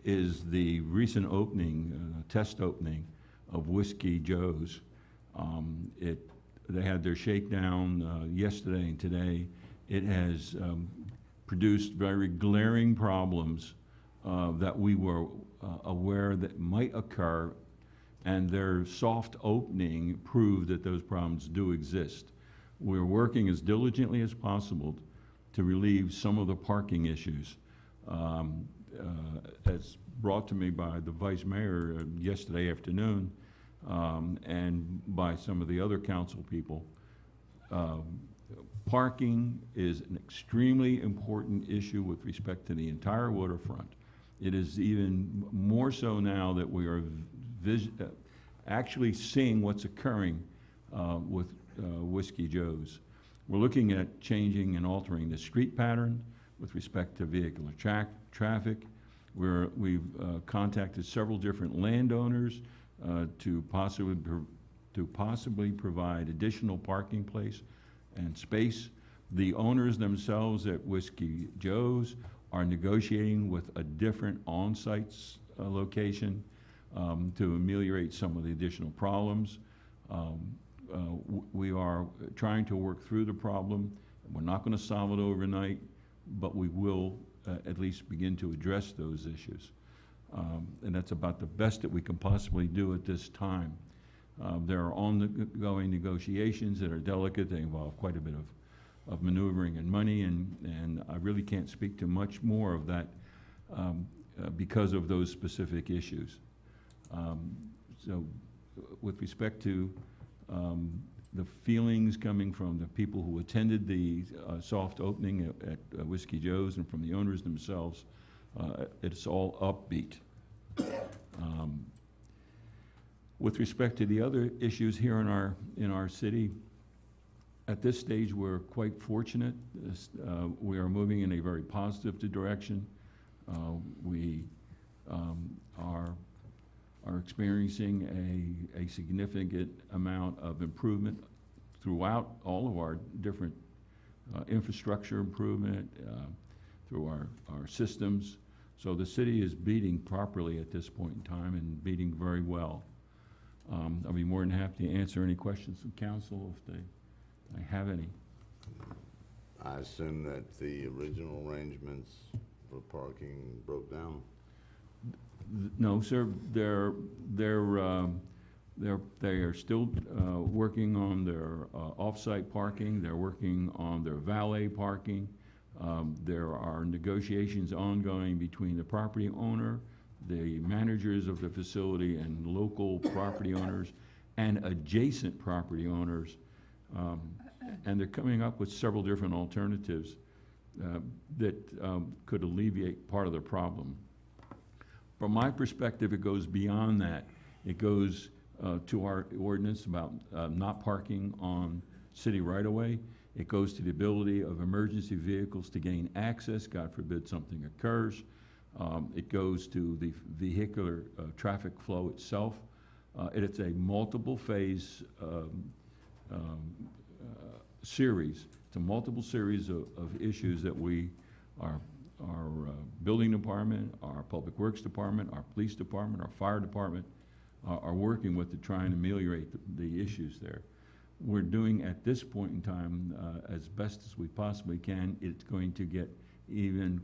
is the recent opening, test opening of Whiskey Joe's. They had their shakedown yesterday and today. It has produced very glaring problems that we were aware that might occur, and their soft opening proved that those problems do exist. We're working as diligently as possible to relieve some of the parking issues. As brought to me by the Vice Mayor yesterday afternoon, and by some of the other council people. Parking is an extremely important issue with respect to the entire waterfront. It is even more so now that we are actually seeing what's occurring with Whiskey Joe's. We're looking at changing and altering the street pattern with respect to vehicular traffic. We've contacted several different landowners to possibly provide additional parking place and space. The owners themselves at Whiskey Joe's are negotiating with a different on-site location to ameliorate some of the additional problems. We are trying to work through the problem. We're not going to solve it overnight, but we will at least begin to address those issues. And that's about the best that we can possibly do at this time. There are ongoing negotiations that are delicate. They involve quite a bit of maneuvering and money, and I really can't speak to much more of that because of those specific issues. So with respect to the feelings coming from the people who attended the soft opening at Whiskey Joe's and from the owners themselves, it's all upbeat. With respect to the other issues here in our city, at this stage we're quite fortunate. We are moving in a very positive direction. We are experiencing a significant amount of improvement throughout all of our different infrastructure improvement, through our systems. So the city is beating properly at this point in time and beating very well. I'll be more than happy to answer any questions from council if they have any. I assume that the original arrangements for parking broke down? No, sir. They are still working on their off-site parking. They're working on their valet parking. There are negotiations ongoing between the property owner, the managers of the facility, and local property owners and adjacent property owners. And they're coming up with several different alternatives that could alleviate part of the problem. From my perspective, it goes beyond that. It goes to our ordinance about not parking on city right-of-way. It goes to the ability of emergency vehicles to gain access, God forbid something occurs. It goes to the vehicular traffic flow itself. It's a multiple phase series. It's a multiple series of issues that our building department, our public works department, our police department, our fire department are working with to try and ameliorate the issues there. We're doing at this point in time as best as we possibly can. It's going to get even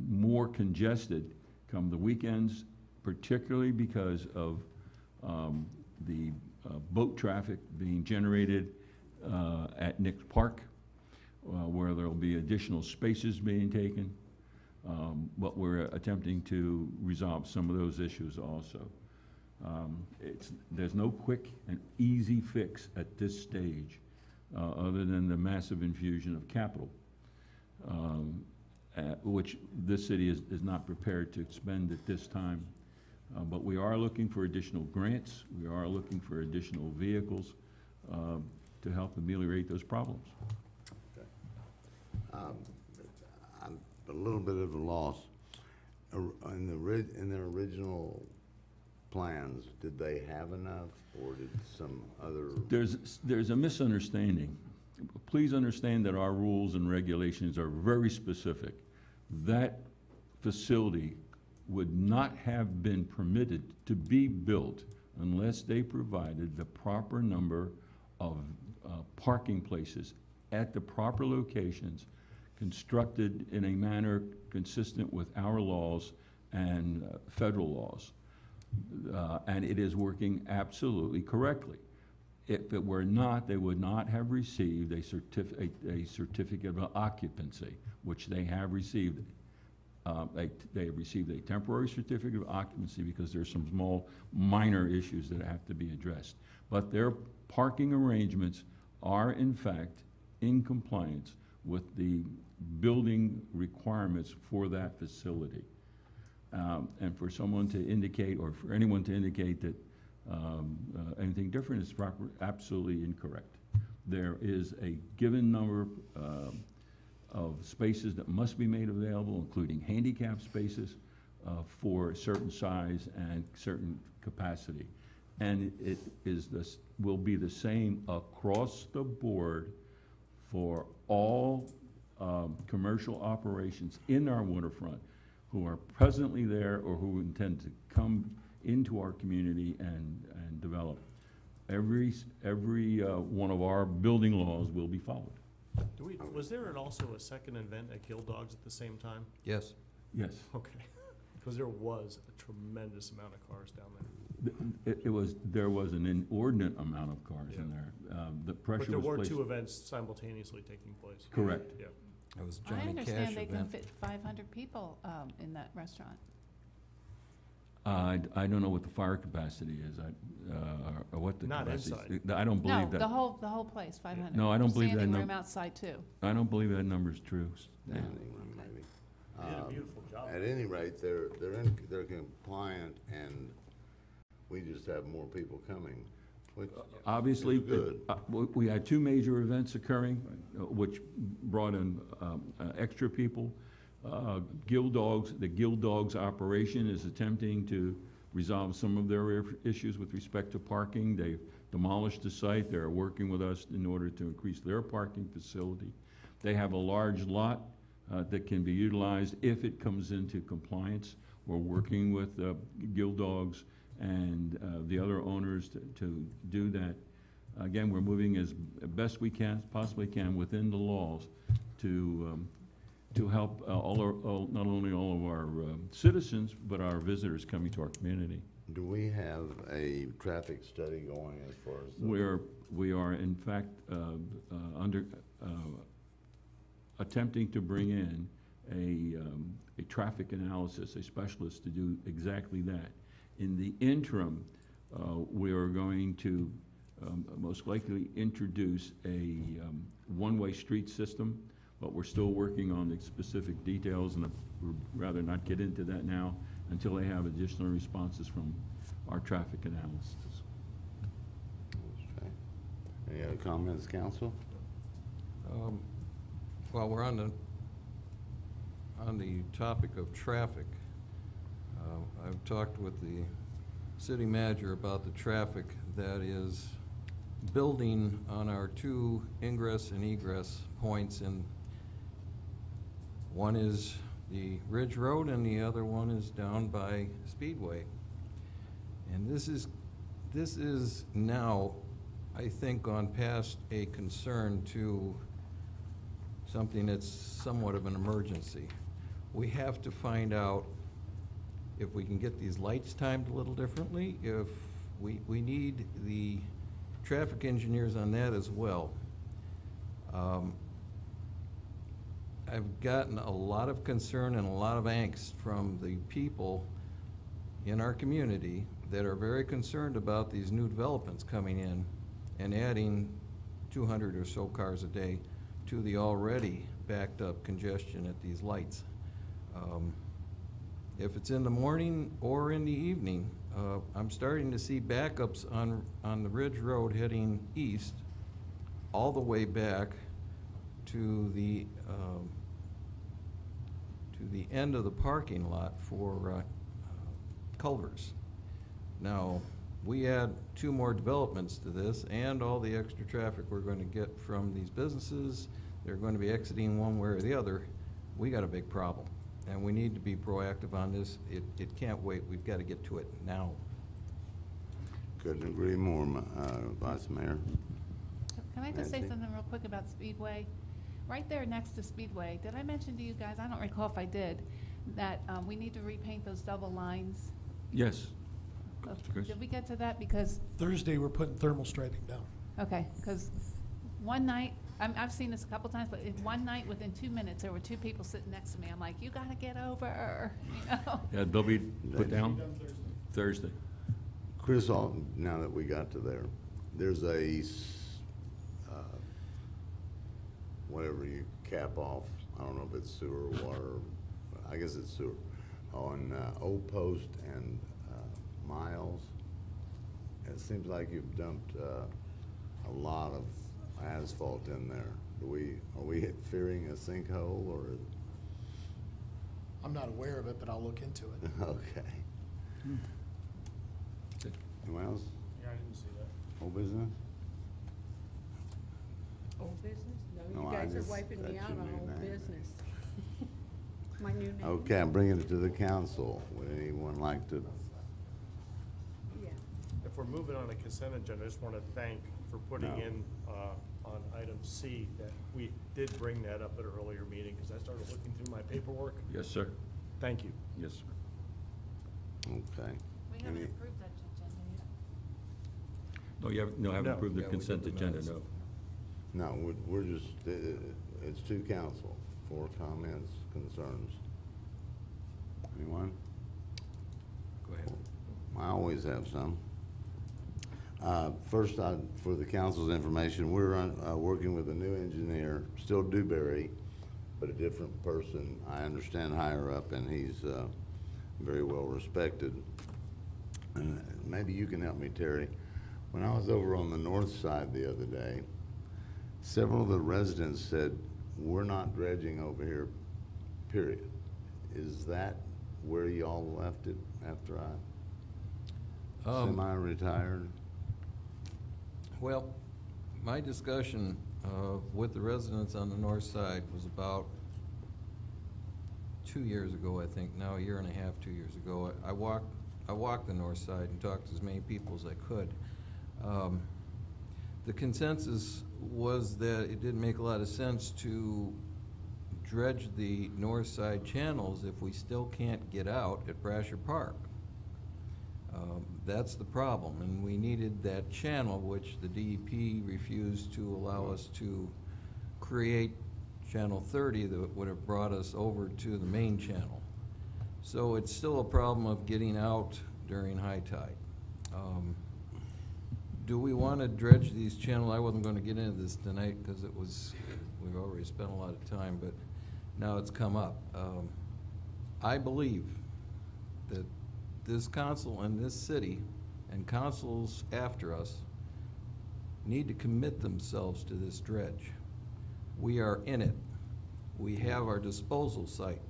more congested come the weekends, particularly because of the boat traffic being generated at Nix Park, where there will be additional spaces being taken. But we're attempting to resolve some of those issues also. There's no quick and easy fix at this stage other than the massive infusion of capital, which this city is not prepared to expend at this time. But we are looking for additional grants. We are looking for additional vehicles to help ameliorate those problems. Okay. I'm a little bit of a loss. In their original plans, did they have enough, or did some other? There's a misunderstanding. Please understand that our rules and regulations are very specific. That facility would not have been permitted to be built unless they provided the proper number of parking places at the proper locations, constructed in a manner consistent with our laws and federal laws. And it is working absolutely correctly. If it were not, they would not have received a certificate of occupancy, which they have received. They have received a temporary certificate of occupancy because there's some small minor issues that have to be addressed. But their parking arrangements are in fact in compliance with the building requirements for that facility. And for someone to indicate, or for anyone to indicate that anything different is absolutely incorrect. There is a given number of spaces that must be made available, including handicap spaces, for a certain size and certain capacity. And it is will be the same across the board for all commercial operations in our waterfront who are presently there or who intend to come into our community and develop. Every one of our building laws will be followed. Was there also a second event at Guild Dogs at the same time? Yes. Yes. Okay. Because there was a tremendous amount of cars down there. There was an inordinate amount of cars in there. The pressure was But there were placed. two events simultaneously taking place. Correct. Yeah. That was I Johnny Cash understand they can event. fit 500 people in that restaurant. I don't know what the fire capacity is, or what the Not capacity is. inside. I don't believe No, that. the whole place, 500. No, I don't believe that Standing room num- outside too. I don't believe that number's true. Standing room, maybe. They did a beautiful job. At any rate, they're compliant, and we just have more people coming, which Obviously, is good. we had two major events occurring, which brought in extra people. The Guild Dogs operation is attempting to resolve some of their issues with respect to parking. They've demolished the site. They're working with us in order to increase their parking facility. They have a large lot that can be utilized if it comes into compliance. We're working with Guild Dogs and the other owners to do that. Again, we're moving as best we can, possibly can, within the laws to help not only all of our citizens, but our visitors coming to our community. Do we have a traffic study going as far as? We are in fact attempting to bring in a traffic analysis, a specialist to do exactly that. In the interim, we are going to most likely introduce a one-way street system, but we're still working on the specific details, and we'd rather not get into that now until they have additional responses from our traffic analysts. Okay. Any other comments, council? While we're on the topic of traffic, I've talked with the city manager about the traffic that is building on our two ingress and egress points, and one is the Ridge Road and the other one is down by Speedway. And this is now, I think, gone past a concern to something that's somewhat of an emergency. We have to find out if we can get these lights timed a little differently, if we need the traffic engineers on that as well. I've gotten a lot of concern and a lot of angst from the people in our community that are very concerned about these new developments coming in and adding 200 or so cars a day to the already backed up congestion at these lights. If it's in the morning or in the evening, I'm starting to see backups on the Ridge Road heading east all the way back to the end of the parking lot for Culver's. Now, we add 2 more developments to this and all the extra traffic we're going to get from these businesses. They're going to be exiting one way or the other. We got a big problem, and we need to be proactive on this. It can't wait. We've got to get to it now. Couldn't agree more, Vice Mayor. Can I just say Nancy? something real quick about Speedway? Right there next to Speedway, did I mention to you guys, I don't recall if I did, that we need to repaint those double lines? Yes. Chris? Did we get to that? Because, Thursday, we're putting thermal striping down. okay, because one night, I've seen this a couple times, but one night, within 2 minutes, there were 2 people sitting next to me. I'm like, you gotta get over, you know? Yeah, they'll be put down Thursday. Chris, now that we got to there, there's a, whatever you cap off, I don't know if it's sewer or water, I guess it's sewer, on Old Post and Miles. it seems like you've dumped a lot of asphalt in there. Are we fearing a sinkhole, or? I'm not aware of it, but I'll look into it. Okay. Anyone else? Yeah, I didn't see that. Old business? Old business? No, No, you I guys are just- wiping me that's out your on new old name. business. My new name? Okay, I'm bringing it to the council. Would anyone like to? Yeah. If we're moving on a consent agenda, I just want to thank for putting No. in on item C that we did bring that up at an earlier meeting, because I started looking through my paperwork. Yes, sir. Thank you. Yes, sir. Okay. We haven't Any- approved that agenda yet. No, you haven't, no, haven't No. approved the Yeah, we did consent the agenda, minutes. no. No, we're just, it's to council for comments, concerns. Anyone? Go ahead. I always have some. First, for the council's information, we're working with a new engineer, still Dewberry, but a different person. I understand higher up, and he's very well respected. And maybe you can help me, Terry. When I was over on the north side the other day, several of the residents said, we're not dredging over here, period. Is that where y'all left it after I semi-retired? Well, my discussion with the residents on the north side was about 2 years ago, I think, now a year and a half, 2 years ago. I walked the north side and talked to as many people as I could. The consensus was that it didn't make a lot of sense to dredge the north side channels if we still can't get out at Brasher Park. That's the problem, and we needed that channel, which the DEP refused to allow us to create Channel 30 that would have brought us over to the main channel. So it's still a problem of getting out during high tide. Do we want to dredge these channels? I wasn't going to get into this tonight because we've already spent a lot of time, but now it's come up. I believe that this council and this city and councils after us need to commit themselves to this dredge. We are in it. We have our disposal site.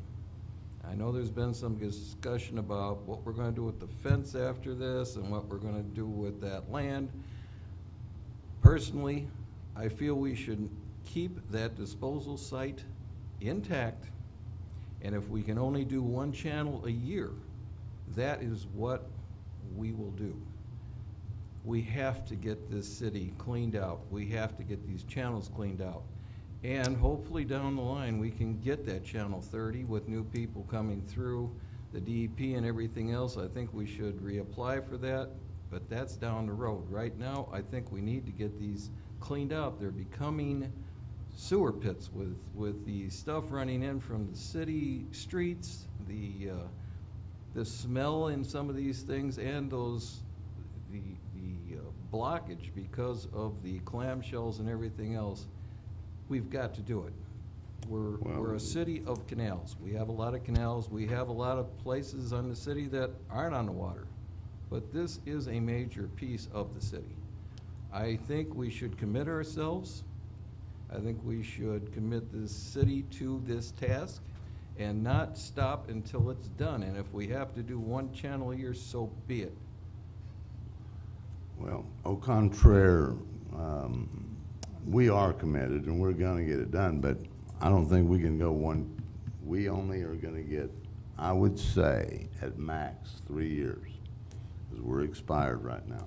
I know there's been some discussion about what we're going to do with the fence after this and what we're going to do with that land. Personally, I feel we should keep that disposal site intact, and if we can only do one channel a year, that is what we will do. We have to get this city cleaned out. We have to get these channels cleaned out. And hopefully down the line, we can get that Channel 30 with new people coming through, the DEP and everything else. I think we should reapply for that, but that's down the road. Right now, I think we need to get these cleaned out. They're becoming sewer pits with the stuff running in from the city streets, the smell in some of these things, and the blockage because of the clamshells and everything else. We've got to do it. We're a city of canals. We have a lot of canals. We have a lot of places on the city that aren't on the water. But this is a major piece of the city. I think we should commit ourselves. I think we should commit this city to this task and not stop until it's done. And if we have to do one channel a year, so be it. Well, au contraire, we are committed and we're gonna get it done, but I don't think we can go one. We only are gonna get, I would say, at max 3 years, because we're expired right now.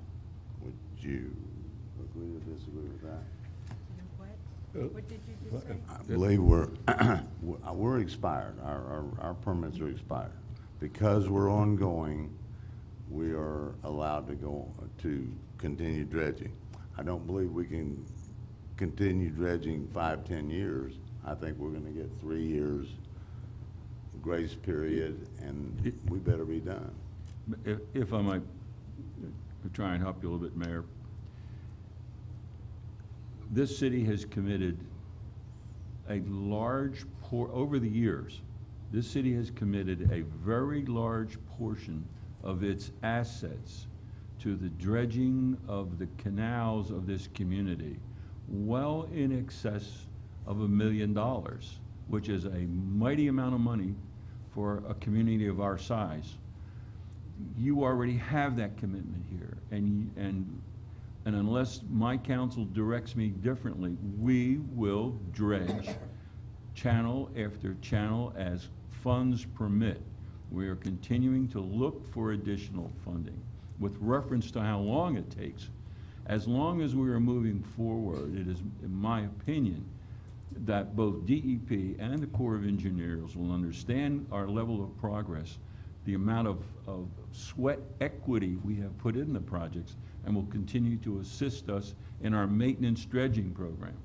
Would you agree or disagree with that? What did you just say? I believe we're expired. Our permits are expired. Because we're ongoing, we are allowed to continue dredging. I don't believe we can continue dredging 5-10 years. I think we're gonna get 3 years grace period, and we better be done. If I might try and help you a little bit, Mayor. This city has committed a large over the years, this city has committed a very large portion of its assets to the dredging of the canals of this community well in excess of $1 million, which is a mighty amount of money for a community of our size. You already have that commitment here, and unless my council directs me differently, we will dredge channel after channel as funds permit. We are continuing to look for additional funding. With reference to how long it takes, as long as we are moving forward, it is, in my opinion, that both DEP and the Corps of Engineers will understand our level of progress, the amount of sweat equity we have put in the projects, and will continue to assist us in our maintenance dredging program.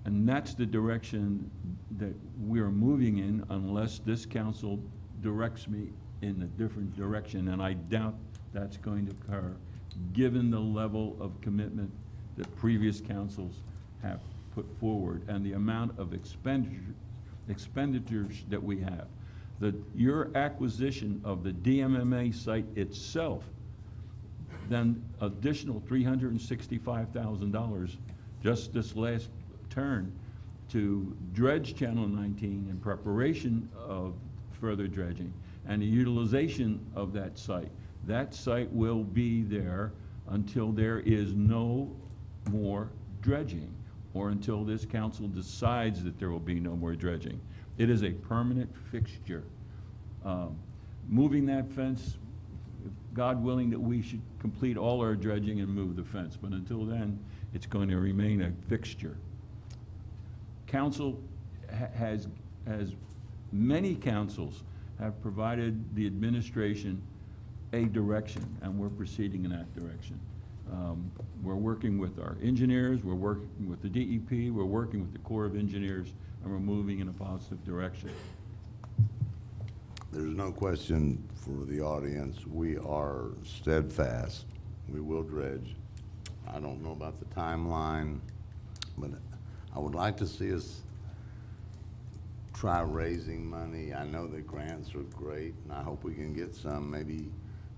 And that's the direction that we are moving in, unless this council directs me in a different direction, and I doubt that's going to occur, given the level of commitment that previous councils have put forward and the amount of expenditures that we have. Your acquisition of the DMMA site itself, then additional $365,000 just this last turn to dredge Channel 19 in preparation of further dredging and the utilization of that site. That site will be there until there is no more dredging, or until this council decides that there will be no more dredging. It is a permanent fixture. Moving that fence, God willing that we should complete all our dredging and move the fence, but until then, it's going to remain a fixture. Council has many councils have provided the administration a direction, and we're proceeding in that direction. We're working with our engineers, we're working with the DEP, we're working with the Corps of Engineers, and we're moving in a positive direction. There's no question for the audience. We are steadfast. We will dredge. I don't know about the timeline, but I would like to see us try raising money. I know that grants are great, and I hope we can get some, maybe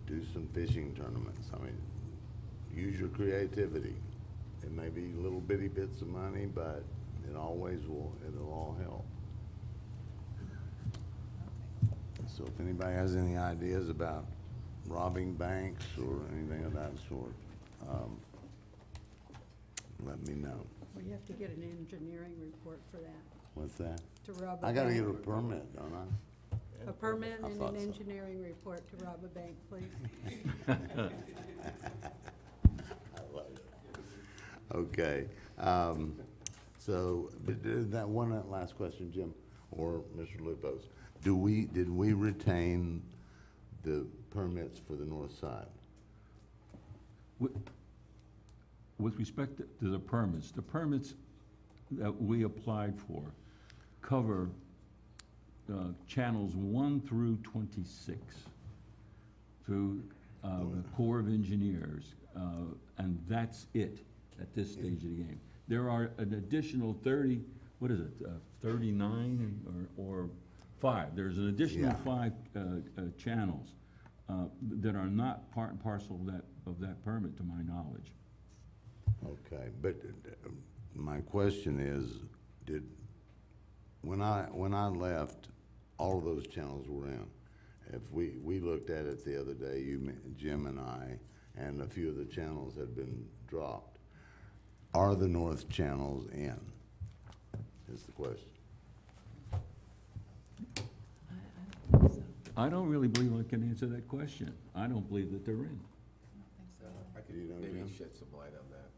do some fishing tournaments. I mean, use your creativity. It may be little bitty bits of money, but it always will, it'll all help. So if anybody has any ideas about robbing banks or anything of that sort, let me know. Well, you have to get an engineering report for that. What's that? To rob a I gotta bank. get a permit, don't I? A permit I and thought an so. engineering report to rob a bank, please. I love it. Okay, so that last question, Jim, or Mr. Lupos, did we retain the permits for the north side? With respect to the permits that we applied for cover channels 1 through 26 through the Corps of Engineers, and that's it at this stage of the game. There are an additional 30, what is it, 39 or 5. There's an additional 5 channels that are not part and parcel of that permit, to my knowledge. Okay, but my question is, when I left, all of those channels were in. If we looked at it the other day, Jim and I, and a few of the channels had been dropped. Are the north channels in, is the question. I don't really believe I can answer that question. I don't believe that they're in. I could maybe shed some light on that.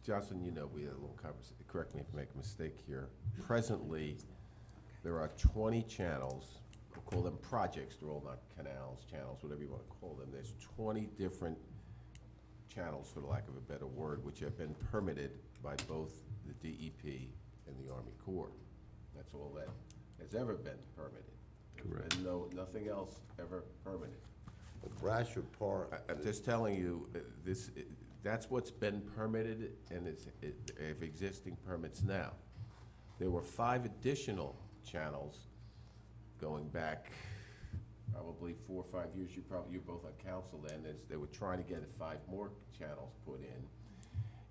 Jocelyn, you know, we had a little conversation. Correct me if I make a mistake here. Presently, there are 20 channels. We'll call them projects. They're all not canals, channels, whatever you want to call them. There's 20 different channels, for the lack of a better word, which have been permitted by both the DEP and the Army Corps. That's all that has ever been permitted. Correct. And nothing else ever permitted. Brasher Park. I'm just telling you, that's what's been permitted, and it's of existing permits now. There were 5 additional channels going back, probably 4 or 5 years, you're both on council then, they were trying to get 5 more channels put in.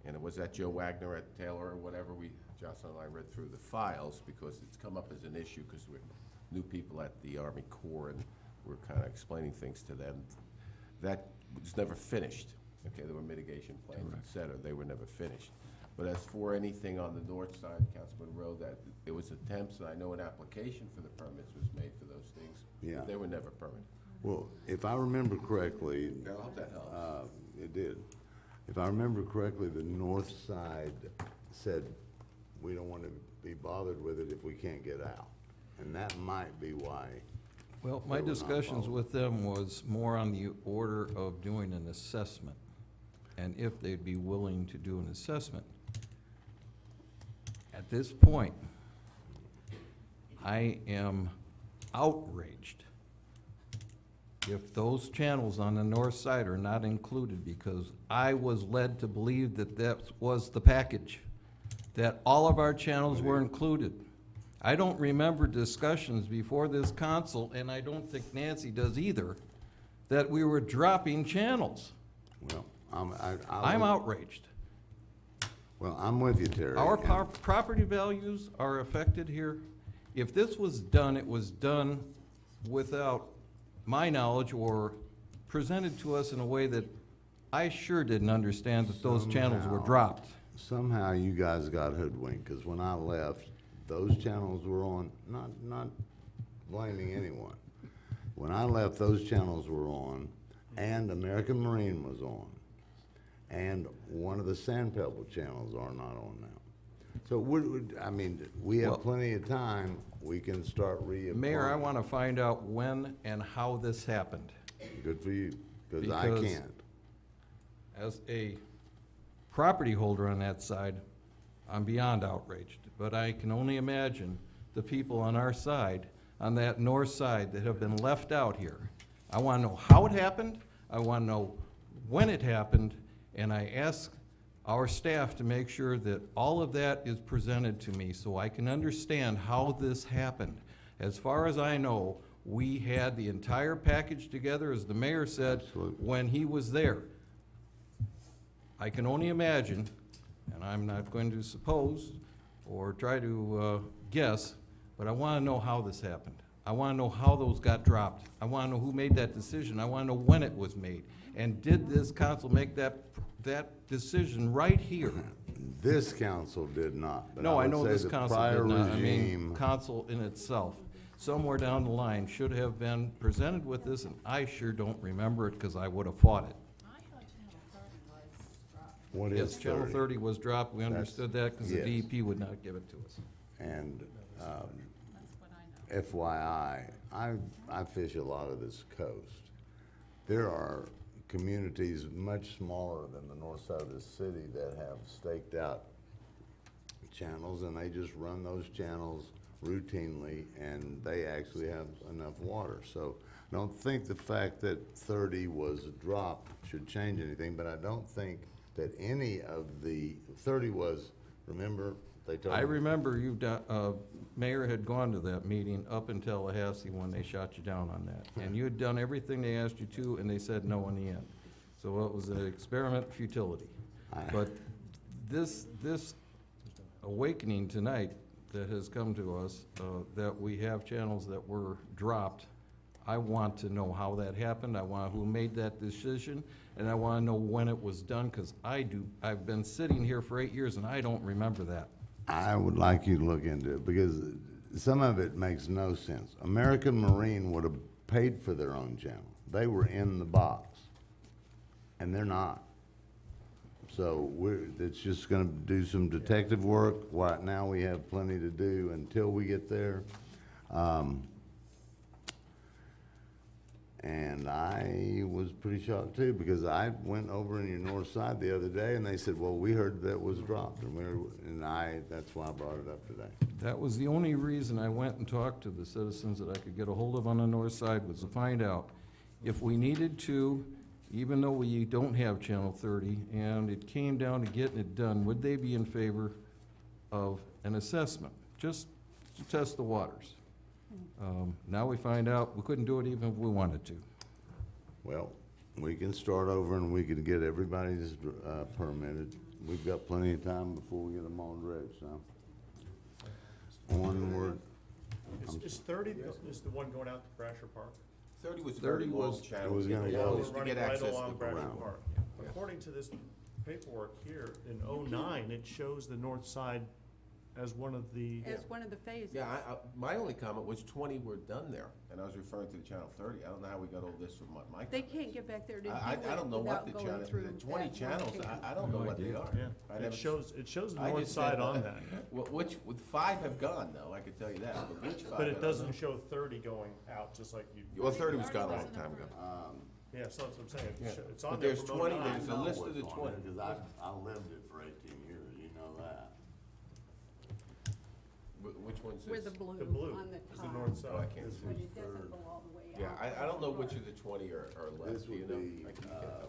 And it was that Joe Wagner at Taylor or whatever, Jocelyn and I read through the files because it's come up as an issue because we're new people at the Army Corps and we're kind of explaining things to them. That was never finished. Okay, there were mitigation plans, et cetera. They were never finished. But as for anything on the north side, Councilman Rowe, that there was attempts, and I know an application for the permits was made for those things. Yeah. But they were never permitted. Well, if I remember correctly. I hope that helps. It did. If I remember correctly, the north side said, we don't want to be bothered with it if we can't get out. And that might be why. Well, my discussions with them was more on the order of doing an assessment, and if they'd be willing to do an assessment. At this point, I am outraged if those channels on the north side are not included, because I was led to believe that that was the package, that all of our channels were included. I don't remember discussions before this council, and I don't think Nancy does either, that we were dropping channels. Well, I'm outraged. Well, I'm with you, Terry. Our property values are affected here. If this was done, it was done without my knowledge or presented to us in a way that I sure didn't understand that those channels were dropped. Somehow you guys got hoodwinked, because when I left, those channels were on, not blaming anyone. When I left, those channels were on, and American Marine was on, and one of the Sand Pebble channels are not on now. So, I mean, we have plenty of time. We can start reapplying. Mayor, I want to find out when and how this happened. Good for you, because I can't. As a property holder on that side, I'm beyond outraged. But I can only imagine the people on our side, on that north side, that have been left out here. I want to know how it happened, I want to know when it happened, and I ask our staff to make sure that all of that is presented to me so I can understand how this happened. As far as I know, we had the entire package together, as the mayor said, when he was there. I can only imagine, and I'm not going to suppose or try to guess, but I want to know how this happened. I want to know how those got dropped. I want to know who made that decision. I want to know when it was made. And did this council make that decision right here? This council did not. No, I know this council did not. I mean, council in itself, somewhere down the line, should have been presented with this, and I sure don't remember it because I would have fought it. What Yes, is Channel 30? 30 was dropped. We understood that because the yes. DEP would not give it to us. And FYI, I fish a lot of this coast. There are communities much smaller than the north side of the city that have staked out channels, and they just run those channels routinely, and they actually have enough water. So I don't think the fact that 30 was dropped should change anything, but I don't think that any of the 30 was, remember, they told I me. remember you, Mayor had gone to that meeting up in Tallahassee when they shot you down on that. And you had done everything they asked you to, and they said no in the end. So it was an experiment futility. But this awakening tonight that has come to us, that we have channels that were dropped, I want to know how that happened. I want who made that decision, and I want to know when it was done, because I've been sitting here for 8 years and I don't remember that. I would like you to look into it, because some of it makes no sense. American Marine would have paid for their own channel. They were in the box, and they're not. So it's just gonna do some detective work. Right now, we have plenty to do until we get there. And I was pretty shocked too, because I went over in your north side the other day and they said, well, we heard that was dropped, and that's why I brought it up today. That was the only reason I went and talked to the citizens that I could get a hold of on the north side, was to find out if we needed to, even though we don't have Channel 30, and it came down to getting it done, would they be in favor of an assessment, just to test the waters? Now we find out we couldn't do it even if we wanted to. Well, we can start over and we can get everybody's permitted. We've got plenty of time before we get them all direct, so. One word. Is 30 is the one going out to Brasher Park? 30 was a 30 very long was- channel. it was gonna Yeah, go- we're Just to running get right access along to Brasher around. Park. According to this paperwork here, in '09, it shows the north side as one of the, As one of the phases. Yeah, my only comment was 20 were done there, and I was referring to the Channel 30. I don't know how we got all this from my They comments. can't get back there to do I it don't know what without the going channel, through the 20 that channels, location. I don't know No what they idea. are. yeah, I it never- shows the I north just side said, on that. With 5 have gone, though, I could tell you that, but which 5? But I it don't doesn't know. show 30 going out, just like you. Well, 30 was gone a long time ago. Yeah, so that's what I'm saying. Yeah. It's But on there there's from 20 '09. there's a list of the 20. Because I lived it for 18 years, you know that. Which one's Where this? the blue The blue on the is the top. north Oh, I side. can't see. But it doesn't go all the way out. Yeah, I don't know which of the 20 are left, This do you would know? be, I can get that.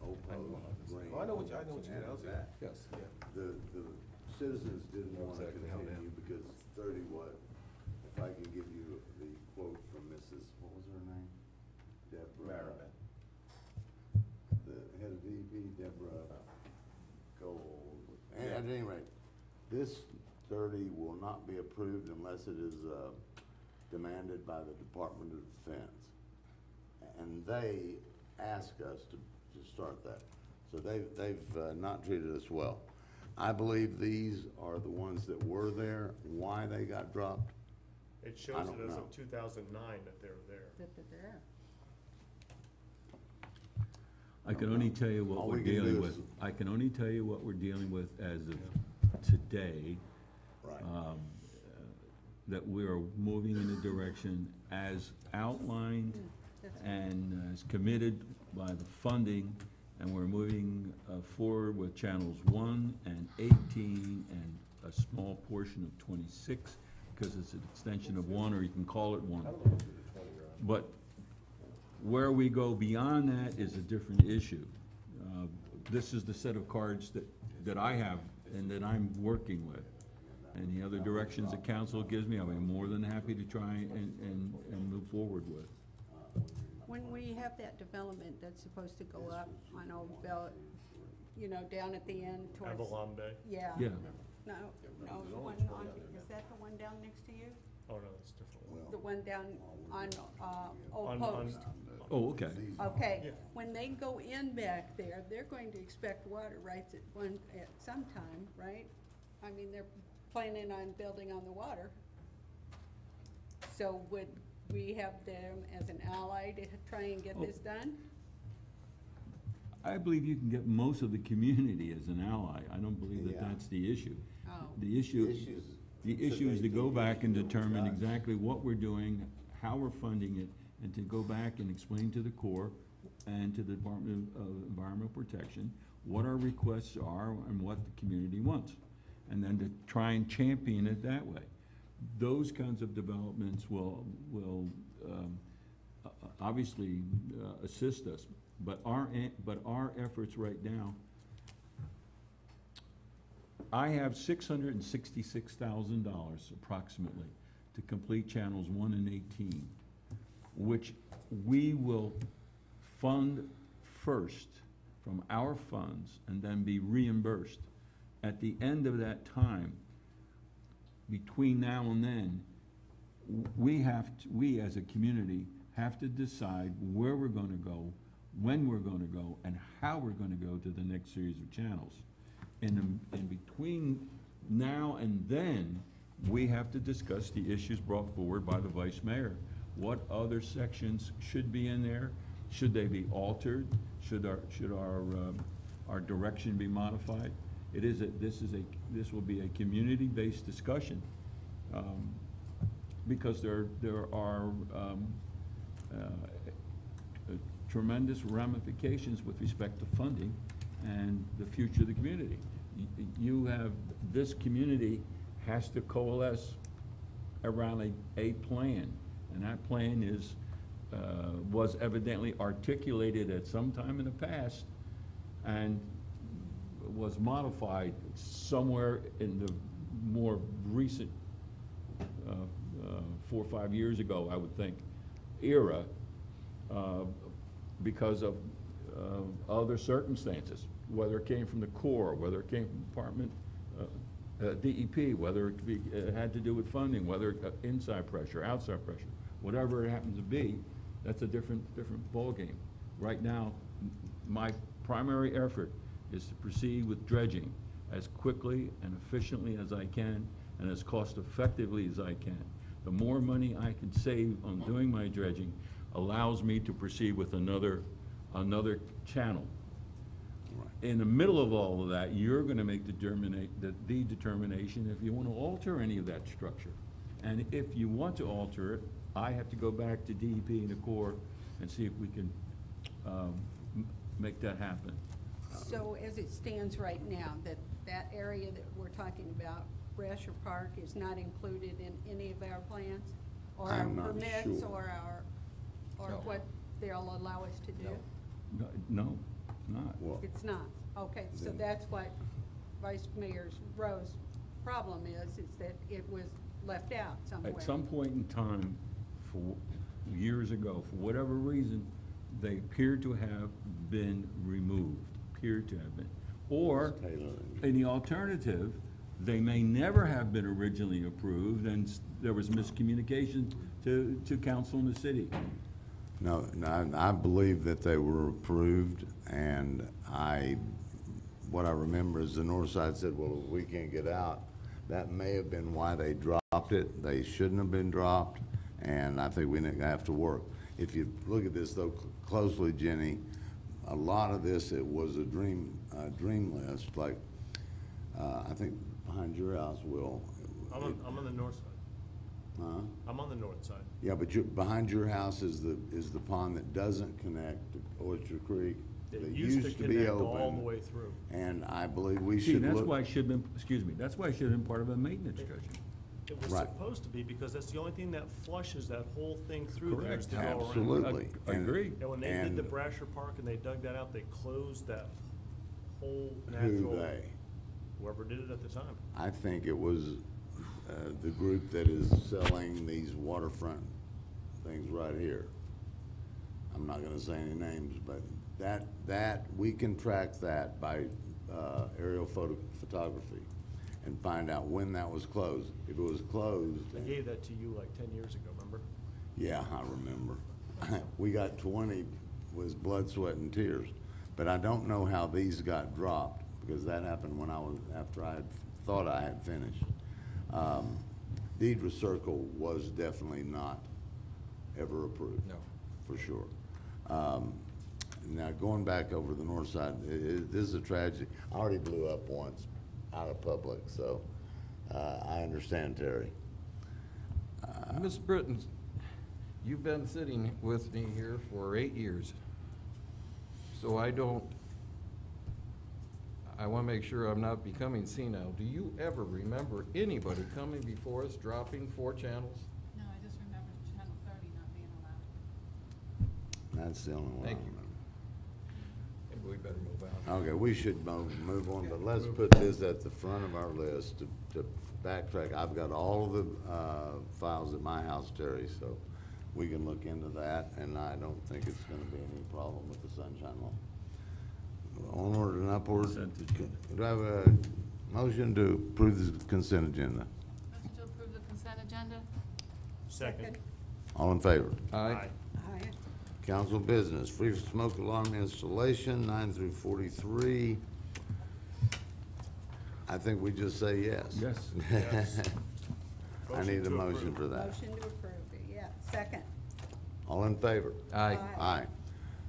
Opal, Green. Oh, I know which one else is. Yes. Yeah. The citizens didn't want to Exactly how it continue because 30 what? If I can give you the quote from Mrs., what was her name? Deborah. Maribel. The head of DEP, Deborah Gold. And at any rate, this 30 will not be approved unless it is demanded by the Department of Defense. And they ask us to start that. So they've not treated us well. I believe these are the ones that were there. Why they got dropped, It I shows don't it as know. of 2009 that they're there. That they're there. I can only tell you what All we're we can dealing do with. is- I can only tell you what we're dealing with as of today. right? That we are moving in a direction as outlined and as committed by the funding, and we're moving forward with channels 1 and 18 and a small portion of 26, because it's an extension of 1, or you can call it 1. But where we go beyond that is a different issue. This is the set of cards that I have and that I'm working with. And the other directions the council gives me, I'll be more than happy to try and move forward with. When we have that development that's supposed to go up on Old Bell, you know, down at the end towards. Avalon Bay? Yeah. Yeah. No, the one on, is that the one down next to you? Oh, no, that's a different one. The one down on, Old On- Post? Oh, okay. Okay, Yeah. when they go in back there, they're going to expect water rights at some time, right? I mean, they're planning on building on the water. So would we have them as an ally to try and get this done? I believe you can get most of the community as an ally. I don't believe that Yeah. that's the issue. Oh. The issue, Issues- the issue is to go back and determine us. exactly what we're doing, how we're funding it, and to go back and explain to the Corps and to the Department of Environmental Protection what our requests are and what the community wants, and then to try and champion it that way. Those kinds of developments will obviously assist us, but our efforts right now, I have $666,000 approximately to complete channels 1 and 18, which we will fund first from our funds and then be reimbursed. At the end of that time, between now and then, we as a community have to decide where we're gonna go, when we're gonna go, and how we're gonna go to the next series of channels. In between now and then, we have to discuss the issues brought forward by the vice mayor. What other sections should be in there? Should they be altered? Should our direction be modified? This will be a community-based discussion, because there are tremendous ramifications with respect to funding and the future of the community. This community has to coalesce around a plan, and that plan was evidently articulated at some time in the past and was modified somewhere in the more recent 4 or 5 years ago, I would think, era, because of other circumstances, whether it came from the Corps, whether it came from Department, DEP, whether it had to do with funding, whether inside pressure, outside pressure, whatever it happens to be, that's a different ballgame. Right now, my primary effort is to proceed with dredging as quickly and efficiently as I can and as cost effectively as I can. The more money I can save on doing my dredging allows me to proceed with another channel. In the middle of all of that, you're going to make the determination if you want to alter any of that structure. And if you want to alter it, I have to go back to DEP and the Corps and see if we can make that happen. So as it stands right now, that area that we're talking about, Brasher Park, is not included in any of our plans? Or our I'm not permits, sure. or No. what they'll allow us to do? No, not. Well, It's not? Okay, so Then- that's what Vice Mayor Rowe's problem is that it was left out somewhere. At some point in time, for years ago, for whatever reason, they appear to have been removed, Or, in the alternative, they may never have been originally approved, and there was miscommunication to council in the city. No, I believe that they were approved, and what I remember is the north side said, well, we can't get out. That may have been why they dropped it. They shouldn't have been dropped, and I think we have to work. If you look at this though closely, Jenny, a lot of this, it was a dream list, like, I think behind your house, Will. I'm on the north side. Huh? I'm on the north side. Yeah, but behind your house is the pond that doesn't connect to Oyster Creek. It that used to be connect all open, the way through. And I believe we See, should that's look. why it should have been, excuse me, that's why it should have been part of a maintenance dredging. It was Right. supposed to be, because that's the only thing that flushes that whole thing through there is Correct. to go around. Absolutely. I agree. And when they did the And Brasher Park and they dug that out, they closed that whole who natural, they? whoever did it at the time. I think it was the group that is selling these waterfront things right here. I'm not gonna say any names, but that we can track that by aerial photography and find out when that was closed. If it was closed, I gave that to you like 10 years ago, remember? yeah, I remember. We got 20 with blood, sweat, and tears. But I don't know how these got dropped, because that happened after I had thought I had finished. Deidre Circle was definitely not ever approved. No. For sure. Now, going back over the north side, this is a tragedy. I already blew up once out of public, so I understand, Terry. Ms. Britton, you've been sitting with me here for 8 years. So I want to make sure I'm not becoming senile. Do you ever remember anybody coming before us dropping 4 channels? No, I just remember Channel 30 not being allowed. That's the only one I Thank you. remember. Maybe we better move on. Okay, we should move on, but let's put this at the front of our list to backtrack. I've got all of the files at my house, Terry, so we can look into that, and I don't think it's gonna be any problem with the Sunshine Law. Onward and upward. Do I have a motion to approve the consent agenda? Motion to approve the consent agenda? Second. All in favor? Aye. Aye. Council business, free smoke alarm installation, 9 through 43. I think we just say yes. Yes. Yes. I need a Motion to motion approve. for that. Motion to approve it, yeah. Second. All in favor? Aye. Aye.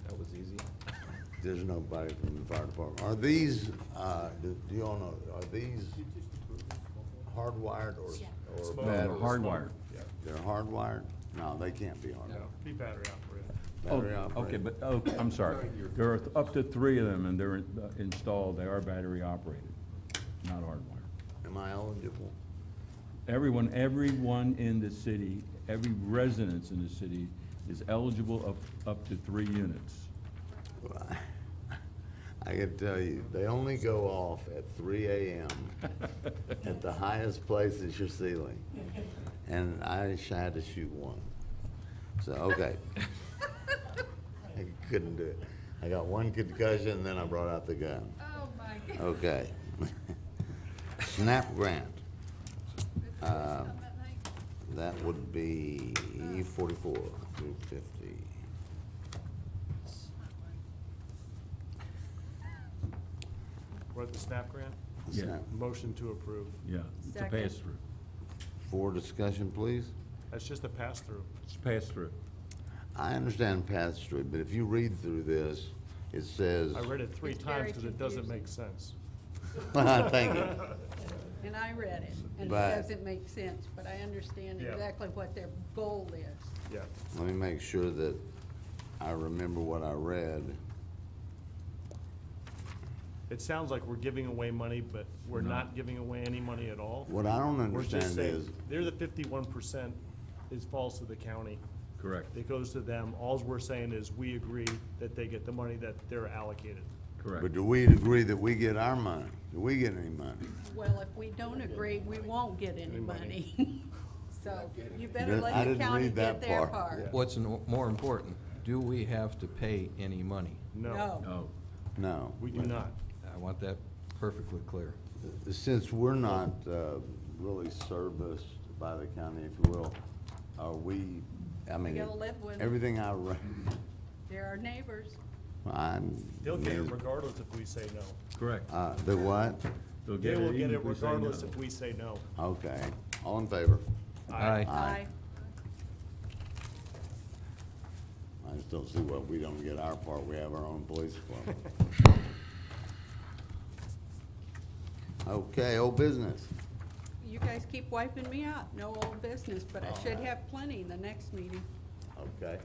That was easy. There's nobody from the fire department. Are these, do you all know, are these hardwired or Smoke. battery? No, hardwired. Yeah. They're hardwired? No, they can't be hardwired. Be battery operated. Battery Okay, operated. but, oh, I'm sorry. There are up to 3 of them, and they're installed, they are battery operated, not hardwired. Am I eligible? Everyone in the city, every residence in the city is eligible up to 3 units. Well, I can tell you, they only go off at 3 a.m. at the highest place is your ceiling. and I had to shoot one. So, okay. I couldn't do it. I got one concussion, and then I brought out the gun. Oh, my God. Okay. SNAP grant. That would be E44, 250. We're at the SNAP grant? Yeah. SNAP. Motion to approve. Yeah, it's a Second. pass-through. For discussion, please. That's just a pass-through. It's pass-through. I understand pass-through, but if you read through this, it says. I read it 3 It's times very because it doesn't confusing. make sense. Thank you. And I read it, and it But- doesn't make sense, but I understand Yeah. exactly what their goal is. Yeah. Let me make sure that I remember what I read. It sounds like we're giving away money, but we're not giving away any money at all. What I don't We're just understand saying, is, they're the 51% falls to the county. Correct. It goes to them. Alls we're saying is we agree that they get the money that they're allocated. Correct. but do we agree that we get our money? Do we get any money? Well, if we don't agree, we won't get any money. So you better I let the didn't county read get that their part. part. What's more important, do we have to pay any money? No, No. No. we do not. I want that perfectly clear. Since we're not really serviced by the county, if you will, are we, I mean, gotta live with it. everything I read, They're our neighbors. They'll get it regardless if we say no. Correct. The what? They'll They will even get it if we say regardless no. if we say no. Okay, all in favor? Aye. Aye. I just don't see why we don't get our part, we have our own police department. Okay, old business. You guys keep wiping me out. No old business, but I should have plenty in the next meeting. Okay.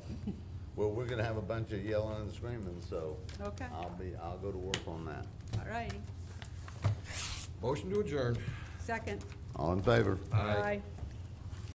Well, we're gonna have a bunch of yelling and screaming, so Okay. I'll go to work on that. All righty. Motion to adjourn. Second. All in favor? Aye. Aye.